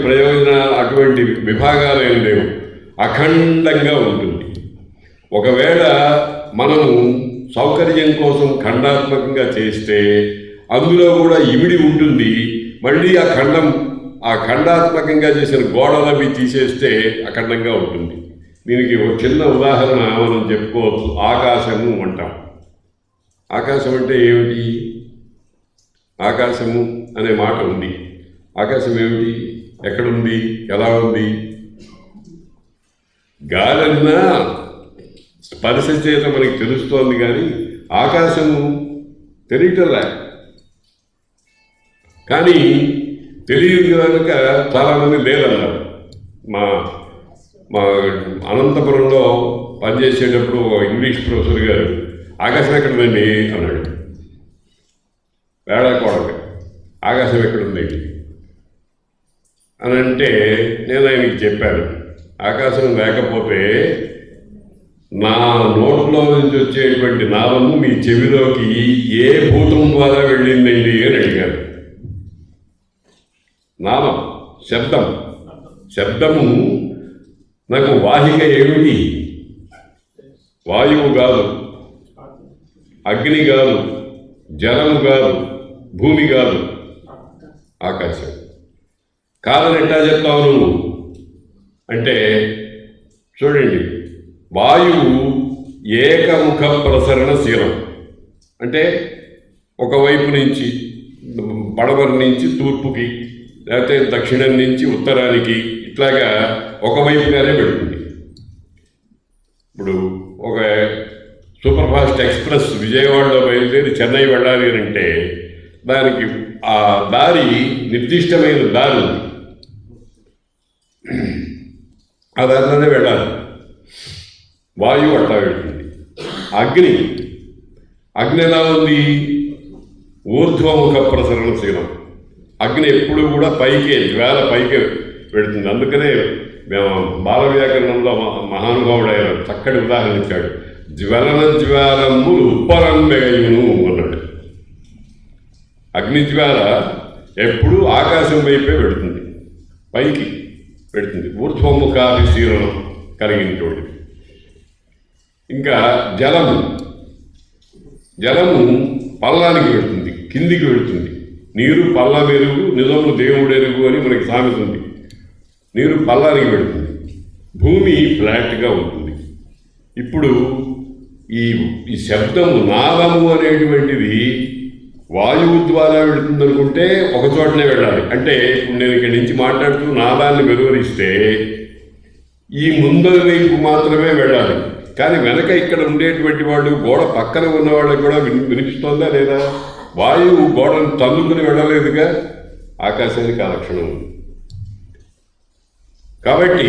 విభాగాలు ఏం లేవు, అఖండంగా ఉంటుంది. ఒకవేళ మనము సౌకర్యం కోసం ఖండాత్మకంగా చేస్తే అందులో కూడా ఇమిడి ఉంటుంది. మళ్ళీ ఆ ఖండాత్మకంగా చేసిన గోడలవి తీసేస్తే అఖండంగా ఉంటుంది. దీనికి ఒక చిన్న ఉదాహరణ మనం చెప్పుకోవచ్చు. ఆకాశము అంటాం. ఆకాశం అంటే ఏమిటి? ఆకాశము అనే మాట ఉంది. ఆకాశం ఏమిటి? ఎక్కడుంది? ఎలా ఉంది? గాలన్నా స్పర్శ చేత మనకి తెలుస్తోంది కానీ ఆకాశము తెలియటంలే. కానీ తెలియదు కనుక చాలామంది లేదన్నారు. మా మా అనంతపురంలో పనిచేసేటప్పుడు ఇంగ్లీష్ ప్రొఫెసర్ గారు ఆకాశం ఎక్కడుందండి అన్నాడు. వేళాకోళంగా ఆకాశం ఎక్కడుంది అని అంటే నేను ఆయనకి చెప్పాను, ఆకాశం లేకపోతే నా నోట్లో నుంచి వచ్చేటువంటి నాదము మీ చెవిలోకి ఏ భూతం ద్వారా వెళ్ళిందండి అని అడిగాను. నాదం, శబ్దము నాకు వాహిక ఏమిటి? వాయువు కాదు, అగ్ని కాదు, జలము కాదు, భూమి కాదు, ఆకాశం. కాదని ఎట్టా చెప్తావు నువ్వు అంటే, చూడండి, వాయువు ఏకముఖ ప్రసరణశీలం. అంటే ఒకవైపు నుంచి పడమర నుంచి తూర్పుకి, లేకపోతే దక్షిణం నుంచి ఉత్తరానికి, ఇట్లాగా ఒకవైపుగానే పెడుతుంది. ఇప్పుడు ఒక సూపర్ ఫాస్ట్ ఎక్స్ప్రెస్ విజయవాడలో బయలుదేరి చెన్నై వెళ్ళాలి అని అంటే దానికి ఆ దారి నిర్దిష్టమైన దారి ఉంది, ఆ దారిలోనే వెళ్ళాలి. వాయువు అట్లా వెళ్తుంది. అగ్ని ఎలా ఉంది? ఊర్ధ్వముఖ ప్రసరణశీలం. అగ్ని ఎప్పుడు కూడా పైకే, జ్వాల పైకే పెడుతుంది. అందుకనే మేము బాల వ్యాకరణంలో మహానుభావుడు ఆయన చక్కటి ఉదాహరణ ఇచ్చాడు. జ్వాలములు ఉప్పరం మెగయును అన్నాడు. అగ్నిజ్వాల ఎప్పుడు ఆకాశం వైపే పెడుతుంది, పైకి పెడుతుంది, ఊర్ధ్వముఖాభిశీలనం కలిగినటువంటి. ఇంకా జలము పల్లానికి వెళుతుంది, కిందికి వెళుతుంది. నీరు పల్ల మెరుగు, నిజము దేవుడెరుగు అని మనకి సామెత ఉంది. నీరు పల్లానికి వెళుతుంది, భూమి ఫ్లాట్గా ఉంటుంది. ఇప్పుడు ఈ శబ్దము, నాదము అనేటువంటిది వాయువు ద్వారా వెళుతుంది అనుకుంటే ఒక చోటనే వెళ్ళాలి. అంటే ఇప్పుడు నేను ఇక్కడి నుంచి మాట్లాడుతూ నాదాన్ని వెలువరిస్తే ఈ ముందరి వైపు మాత్రమే వెళ్ళాలి. కానీ వెనక ఇక్కడ ఉండేటువంటి వాళ్ళు, గోడ పక్కన ఉన్న వాళ్ళకి కూడా వినిపిస్తోందా లేదా? వాయువు గోడను తన్నుకుని వెళ్ళలేదుగా. ఆకాశానికి ఆ లక్షణం ఉంది. కాబట్టి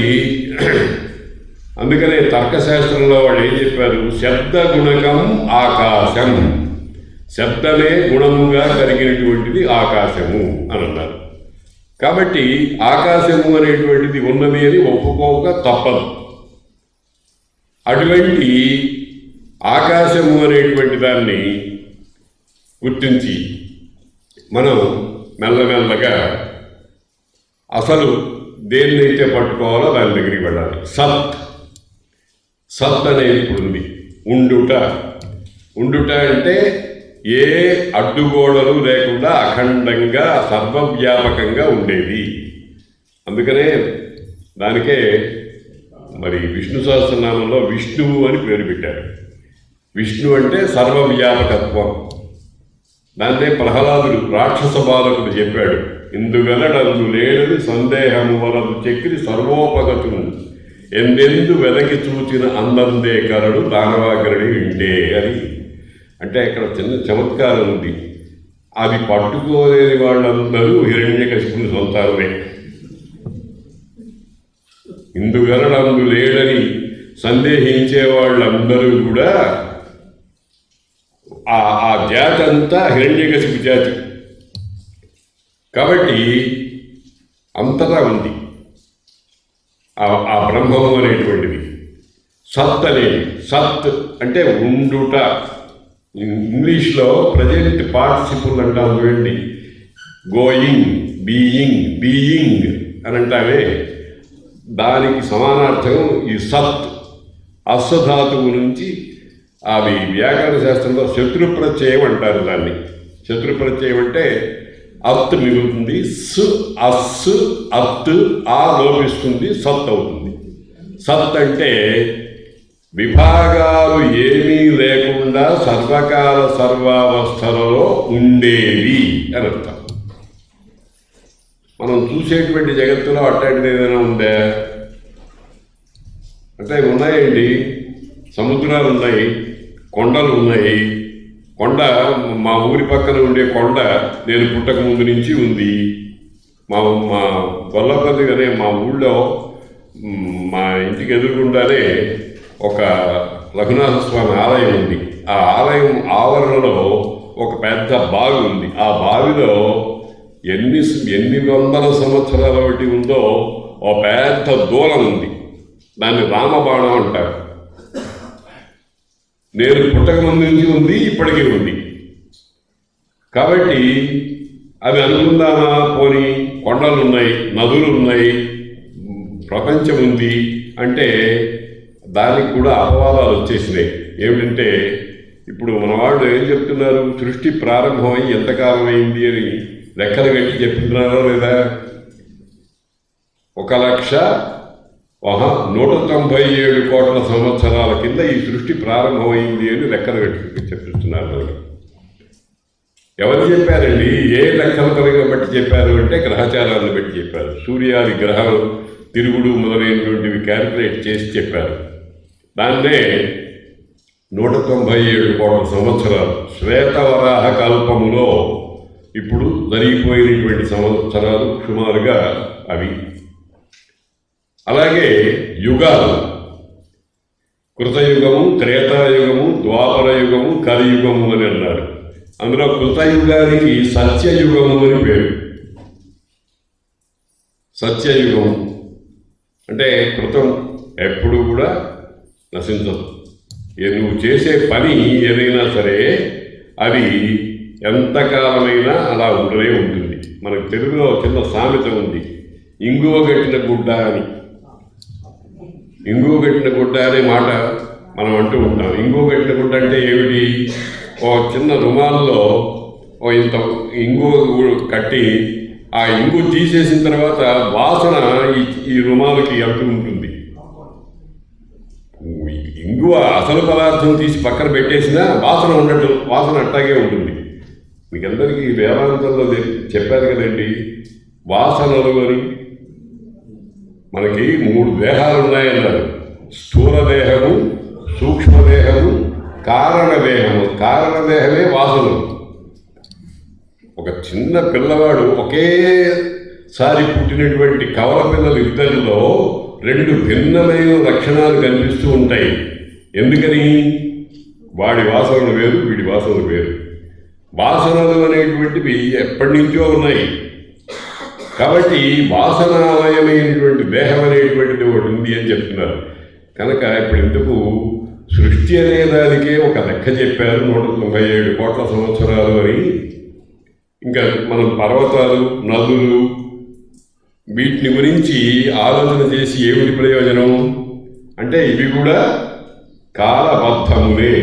అందుకనే తర్కశాస్త్రంలో వాళ్ళు ఏం చెప్పారు? శబ్ద గుణకం ఆకాశం, శబ్దమే గుణముగా కలిగినటువంటిది ఆకాశము అని అన్నారు. కాబట్టి ఆకాశము అనేటువంటిది ఉన్నది అని ఒప్పుకోక తప్పదు. అటువంటి ఆకాశము అనేటువంటి దాన్ని గుర్తించి మనం మెల్లమెల్లగా అసలు దేన్నైతే పట్టుకోవాలో దాని దగ్గరికి వెళ్ళాలి. సత్ అనేది ఇప్పుడు ఉంది. ఉండుట అంటే ఏ అడ్డుగోడలు లేకుండా అఖండంగా సర్వవ్యాపకంగా ఉండేది. అందుకనే దానికే మరి విష్ణు సహస్రనామంలో విష్ణువు అని పేరు పెట్టారు. విష్ణు అంటే సర్వవ్యాపకత్వం. దాన్నే ప్రహ్లాదుడు రాక్షస బాలకుడు చెప్పాడు. ఇందుగలడందు లేడని సందేహము వలదు చక్రి సర్వోపగతును ఎందెందు వెదకి చూచిన అందందే కరడు దానవాకరుడి వింటే అని. అంటే ఇక్కడ చిన్న చమత్కారం ఉంది. అది పట్టుకోలేని వాళ్ళందరూ హిరణ్యకశిపుని సొంతాలనే. ఇందుగలడందు లేడని సందేహించే వాళ్ళందరూ కూడా ఆ జాతి అంతా హిరణ్యకశిపు జాతి. కాబట్టి అంతటా ఉంది ఆ బ్రహ్మము అనేటువంటిది. సత్ అనేది, సత్ అంటే ఉండుట. ఇంగ్లీష్లో ప్రజెంట్ పార్టిసిపుల్ అంటాం చూడండి. గోయింగ్, బీయింగ్ అని అంటామే, దానికి సమానార్థం ఈ సత్. అస్సధాతువు నుంచి అవి వ్యాకరణ శాస్త్రంలో శత్రుప్రత్యయం అంటారు దాన్ని. శత్రుప్రత్యయం అంటే అత్ మిగులుతుంది, అస్ అత్ ఆ లోపిస్తుంది, సత్ అవుతుంది. సత్ అంటే విభాగాలు ఏమీ లేకుండా సర్వకాల సర్వావస్థలలో ఉండేవి అని అర్థం. మనం చూసేటువంటి జగత్తులో అట్లాంటిది ఏదైనా ఉందా? అంటే ఉన్నాయండి, సముద్రాలు ఉన్నాయి, కొండలు ఉన్నాయి. కొండ మా ఊరి పక్కన ఉండే కొండ నేను పుట్టక ముందు నుంచి ఉంది. మా మా గొల్లపల్లి అనే మా ఊళ్ళో మా ఇంటికి ఎదురుగుండానే ఒక రఘునాథ స్వామి ఆలయం ఉంది. ఆ ఆలయం ఆవరణలో ఒక పెద్ద బావి ఉంది. ఆ బావిలో ఎన్ని వందల సంవత్సరాల బట్టి ఉందో ఒక పెద్ద దూలం ఉంది. దాన్ని రామబాణం అంటారు. నేను పుట్టక ముందు నుంచి ఉంది, ఇప్పటికీ ఉంది. కాబట్టి అవి అనుకుందామా, పోని కొండలు ఉన్నాయి, నదులు ఉన్నాయి, ప్రపంచం ఉంది అంటే దానికి కూడా అపవాదాలు వచ్చేసినాయి. ఏమిటంటే ఇప్పుడు మన వాళ్ళు ఏం చెప్తున్నారు, సృష్టి ప్రారంభమై ఎంతకాలం అయింది అని లెక్కలు కట్టి చెప్తున్నారో లేదా? 1,197 కోట్ల సంవత్సరాల కింద ఈ సృష్టి ప్రారంభమైంది అని లెక్కలు కట్టి చెప్తున్నారు మనకి. ఎవరు చెప్పారండి? ఏ లెక్కల పరంగా బట్టి చెప్పారు అంటే గ్రహచారాలను బట్టి చెప్పారు. సూర్యాది గ్రహాలు తిరుగుడు మొదలైనటువంటివి క్యాలిక్యులేట్ చేసి చెప్పారు. దాన్నే 197 కోట్ల సంవత్సరాలు శ్వేతవరాహ కల్పములో ఇప్పుడు జరిగిపోయినటువంటి సంవత్సరాలు సుమారుగా అవి. అలాగే యుగాలు, కృతయుగము, త్రేతాయుగము, ద్వాపరయుగము, కలియుగము అని అన్నారు. అందులో కృతయుగానికి సత్యయుగము అని పేరు. సత్యయుగము అంటే కృతం ఎప్పుడు కూడా నశించదు. నువ్వు చేసే పని ఏదైనా సరే అది ఎంతకాలమైనా అలా ఉండనే ఉంటుంది. మనకు తెలుగులో చిన్న సామెత ఉంది, ఇంగువ గట్టిన గుడ్డ అని. ఇంగువ గట్టిన గుడ్డ అనే మాట మనం అంటూ ఉంటాం. ఇంగువ గట్టిన గుడ్డ అంటే ఏమిటి? ఓ చిన్న రుమాల్లో ఇంత ఇంగువ కట్టి ఆ ఇంగు తీసేసిన తర్వాత వాసన ఈ రుమాలకి అంటూ ఉంటుంది. ఇంగువ అసలు పదార్థం తీసి పక్కన పెట్టేసినా వాసన ఉన్నట్టు వాసన అట్టాగే ఉంటుంది. మీకందరికీ వేదాంతంలో చెప్పారు కదండి, వాసనలు అని. మనకి 3 దేహాలు ఉన్నాయన్నారు. స్థూల దేహము, సూక్ష్మదేహము, కారణదేహము. కారణదేహమే వాసనలు. ఒక చిన్న పిల్లవాడు ఒకేసారి పుట్టినటువంటి కవల పిల్లలు ఇద్దరిలో 2 భిన్నమైన లక్షణాలు కనిపిస్తూ ఉంటాయి. ఎందుకని? వాడి వాసనలు వేరు, వీడి వాసనలు వేరు. వాసనలు అనేటువంటివి ఎప్పటి నుంచో ఉన్నాయి. కాబట్టి వాసనామయమైనటువంటి దేహం అనేటువంటిది ఒకటి ఉంది అని చెప్తున్నారు. కనుక ఇప్పుడు ఎందుకు సృష్టి అనే దానికే ఒక లెక్క చెప్పారు, 197 కోట్ల సంవత్సరాలు అని. ఇంకా మనం పర్వతాలు, నదులు వీటిని గురించి ఆలోచన చేసి ఏమిటి ప్రయోజనం అంటే ఇవి కూడా కాలబద్ధములే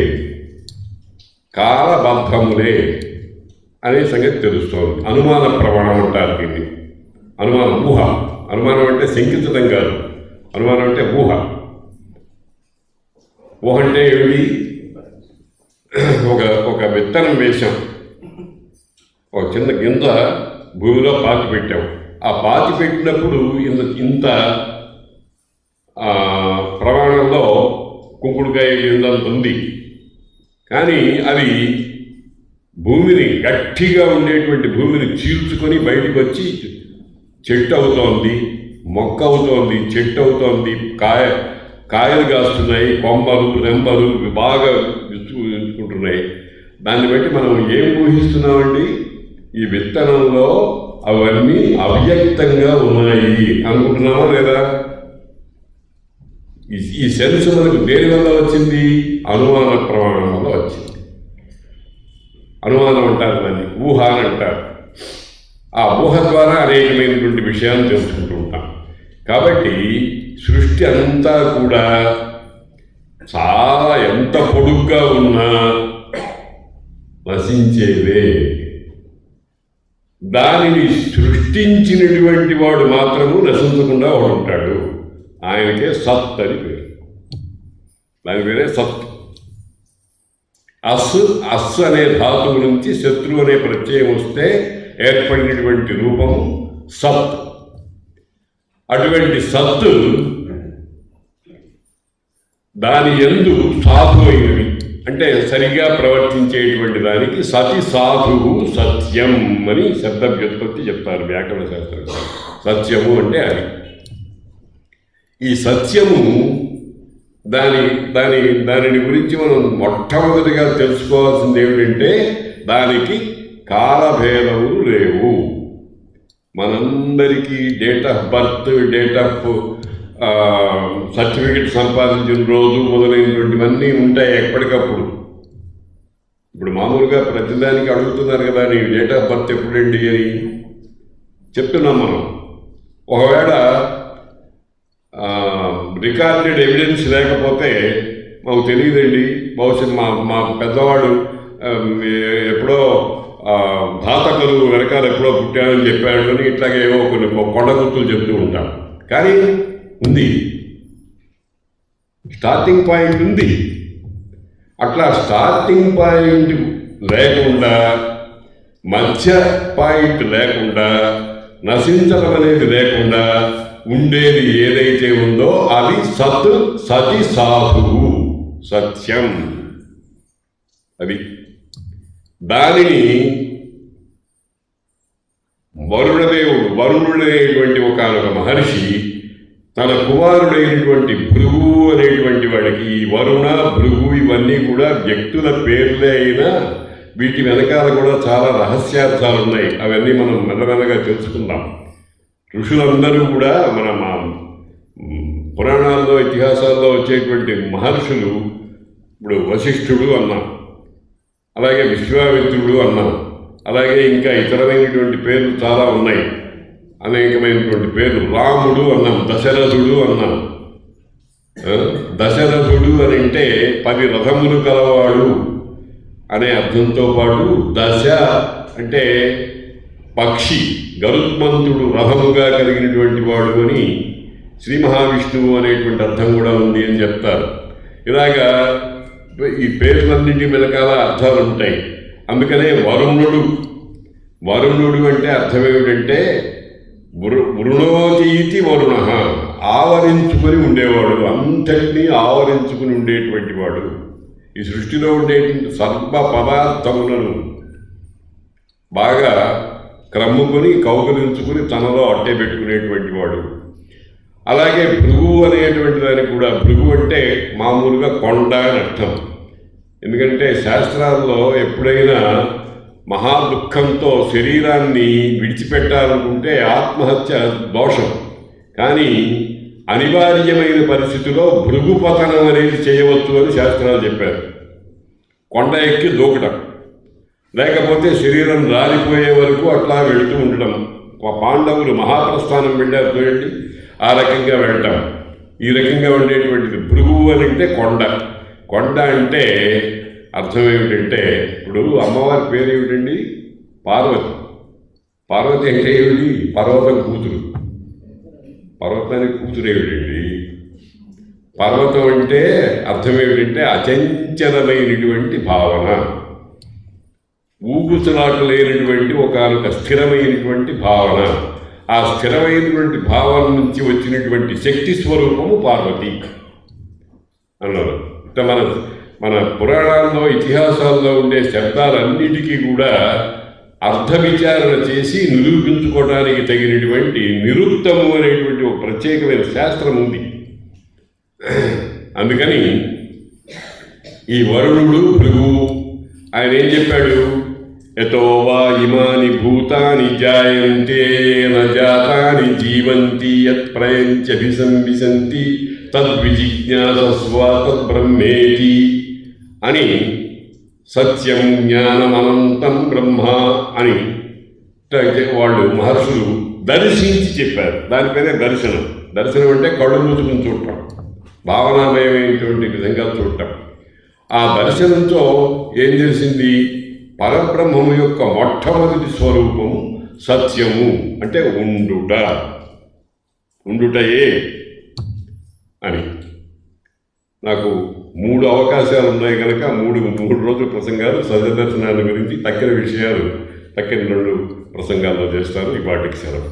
అనే సంగతి తెలుస్తోంది. అనుమాన ప్రమాణం అంటారు దీన్ని. అనుమానం, ఊహ. అనుమానం అంటే శంకించడం కాదు, అనుమానం అంటే ఊహ. ఊహ అంటే ఏమిటి? ఒక విత్తనం వేశాం, ఒక చిన్న గింజ భూమిలో పాతి పెట్టాం. ఆ పాతి పెట్టినప్పుడు ఇంత ప్రమాణంలో కుంకుడుకాయ గింజంత ఉంది. కానీ అది భూమిని, గట్టిగా ఉండేటువంటి భూమిని చీల్చుకొని బయటకు వచ్చి చెట్టు అవుతోంది, మొక్క అవుతోంది, చెట్టు అవుతోంది, కాయలు కాస్తున్నాయి, కొమ్మలు, రెమ్మలు బాగా విచ్చుకుంటున్నాయి. దాన్ని బట్టి మనం ఏం ఊహిస్తున్నామండి? ఈ విత్తనంలో అవన్నీ అవ్యక్తంగా ఉన్నాయి అనుకుంటున్నామా లేదా? ఈ సెన్స్ మనకు దేని వల్ల వచ్చింది? అనుమాన ప్రమాణం వల్ల వచ్చింది. అనుమానం అంటారు దాన్ని, ఊహ అని అంటారు. ఆ ఊహ ద్వారా అనేకమైనటువంటి విషయాలు తెలుసుకుంటూ ఉంటాం. కాబట్టి సృష్టి అంతా కూడా చాలా ఎంత పొడుగ్గా ఉన్నా నశించేదే. దానిని సృష్టించినటువంటి వాడు మాత్రము నశించకుండా వాడు ఉంటాడు. ఆయనకే సత్ అని పేరు. దాని పేరే సత్. అస్ అనే ధాతువు నుంచి శత్రు అనే ప్రత్యయం వస్తే ఏర్పడినటువంటి రూపము సత్. అటువంటి సత్తు దాని యందు సాధు అయినవి అంటే సరిగా ప్రవర్తించేటువంటి దానికి సతి సాధువు సత్యం అని శబ్ద వ్యుత్పత్తి చెప్తారు వ్యాకరణ శాస్త్రం. సత్యము అంటే అది. ఈ సత్యము దానిని గురించి మనం మొట్టమొదటిగా తెలుసుకోవాల్సింది ఏమిటంటే దానికి కాలభేదములు లేవు. మనందరికీ date of birth, date of certificate సంపాదించిన రోజు మొదలైనటువంటివన్నీ ఉంటాయి ఎప్పటికప్పుడు. ఇప్పుడు మామూలుగా ప్రతిదానికి అడుగుతున్నారు కదా, నీ డేట్ ఆఫ్ బర్త్ ఎప్పుడండి అని చెప్తున్నాం మనం. ఒకవేళ రికార్డెడ్ ఎవిడెన్స్ లేకపోతే మాకు తెలియదండి, బహుశా మా పెద్దవాడు ఎప్పుడో ధాతకులు వెనకాల ఎప్పుడో పుట్టాడని చెప్పాడు అని ఇట్లాగే ఏవో కొన్ని కొండ గుర్తులు చెప్తూ ఉంటాం. కానీ ఉంది, స్టార్టింగ్ పాయింట్ ఉంది. అట్లా స్టార్టింగ్ పాయింట్ లేకుండా, మధ్య పాయింట్ లేకుండా, నశించడం అనేది లేకుండా ఉండేది ఏదైతే ఉందో అది సతి సాధువు సత్యం. అది దానిని వరుణుడైనటువంటి ఒకనొక మహర్షి తన కుమారుడైనటువంటి భృగు అనేటువంటి వాడికి, ఈ వరుణ భృగు ఇవన్నీ కూడా వ్యక్తుల పేర్లే అయినా వీటి వెనకాల కూడా చాలా రహస్యార్థాలు ఉన్నాయి. అవన్నీ మనం మెల్లమెల్లగా తెలుసుకుందాం. ఋషులందరూ కూడా మన పురాణాల్లో ఇతిహాసాల్లో వచ్చేటువంటి మహర్షులు, ఇప్పుడు వశిష్ఠుడు అన్నాం, అలాగే విశ్వామిత్రుడు అన్నాం, అలాగే ఇంకా ఇతరమైనటువంటి పేర్లు చాలా ఉన్నాయి, అనేకమైనటువంటి పేర్లు. రాముడు అన్నాం, దశరథుడు అన్నాం. దశరథుడు అని అంటే 10 రథములు కలవాడు అనే అర్థంతో పాటు దశ అంటే పక్షి, గరుత్మంతుడు రథముగా కలిగినటువంటి వాడు అని శ్రీ మహావిష్ణువు అనేటువంటి అర్థం కూడా ఉంది అని చెప్తారు. ఇలాగా ఈ పేర్లన్నింటి వెనకాల అర్థాలు ఉంటాయి. అందుకనే వరుణుడు అంటే అర్థం ఏమిటంటే వృణోతీతి వరుణ, ఆవరించుకొని ఉండేవాడు, అంతటినీ ఆవరించుకుని ఉండేటువంటి వాడు. ఈ సృష్టిలో ఉండేటువంటి సర్వ పదార్థములను బాగా క్రమ్ముకొని కౌగలించుకుని తనలో అట్టే పెట్టుకునేటువంటి వాడు. అలాగే భృగు అనేటువంటి దానికి కూడా, భృగు అంటే మామూలుగా కొండ అని అర్థం. ఎందుకంటే శాస్త్రాల్లో ఎప్పుడైనా మహా దుఃఖంతో శరీరాన్ని విడిచిపెట్టాలనుకుంటే ఆత్మహత్య దోషం, కానీ అనివార్యమైన పరిస్థితిలో భృగుపతనం అనేది చేయవచ్చు అని శాస్త్రాలు చెప్పారు. కొండ ఎక్కి దూకటం, లేకపోతే శరీరం రాలిపోయే వరకు అట్లా వెళుతూ ఉండడం. పాండవులు మహాప్రస్థానం వెళ్ళారు చూడండి, ఆ రకంగా వెళ్ళటం. ఈ రకంగా ఉండేటువంటిది భృగువు అని అంటే కొండ అంటే అర్థం ఏమిటంటే, ఇప్పుడు అమ్మవారి పేరు ఏమిటండి? పార్వతి అంటే ఏమిటి? పర్వతం కూతురు. పర్వతానికి కూతురు ఏమిటండి? పర్వతం అంటే అర్థం ఏమిటంటే అచంచలమైనటువంటి భావన, ఊగుసలాట లేనటువంటి ఒకనొక స్థిరమైనటువంటి భావన. ఆ స్థిరమైనటువంటి భావన నుంచి వచ్చినటువంటి శక్తి స్వరూపము పార్వతి అన్నారు. మన పురాణాల్లో ఇతిహాసాల్లో ఉండే శబ్దాలన్నిటికీ కూడా అర్థ విచారణ చేసి నిరూపించుకోవడానికి తగినటువంటి నిరుక్తము అనేటువంటి ఒక ప్రత్యేకమైన శాస్త్రం ఉంది. అందుకని ఈ వరుణుడు భృగువు ఆయన ఏం చెప్పాడు? యతో వా ఇమాని భూతాని జాయంతే న జాతాని జీవంతి యత్ ప్రయంత్యభిసంవిశంతి తద్విజిజ్ఞాసస్వ తద్బ్రహ్మేతి అని, సత్యం జ్ఞానమనంతం బ్రహ్మ అని వాళ్ళు మహర్షులు దర్శించి చెప్పారు. దాని పేరే దర్శనం. దర్శనం అంటే కళ్ళు మూసుకుని చూడటం, భావనామయమైనటువంటి విధంగా చూడటం. ఆ దర్శనంతో ఏం తెలిసింది? పరబ్రహ్మము యొక్క మొట్టమొదటి స్వరూపము సత్యము అంటే ఉండుటయే అని. నాకు 3 అవకాశాలు ఉన్నాయి కనుక 3 రోజుల ప్రసంగాలు సహజ దర్శనాల గురించి తక్కిన విషయాలు తక్కిన 2 ప్రసంగాల్లో చేస్తాను. ఈ వాటికి సెలవు.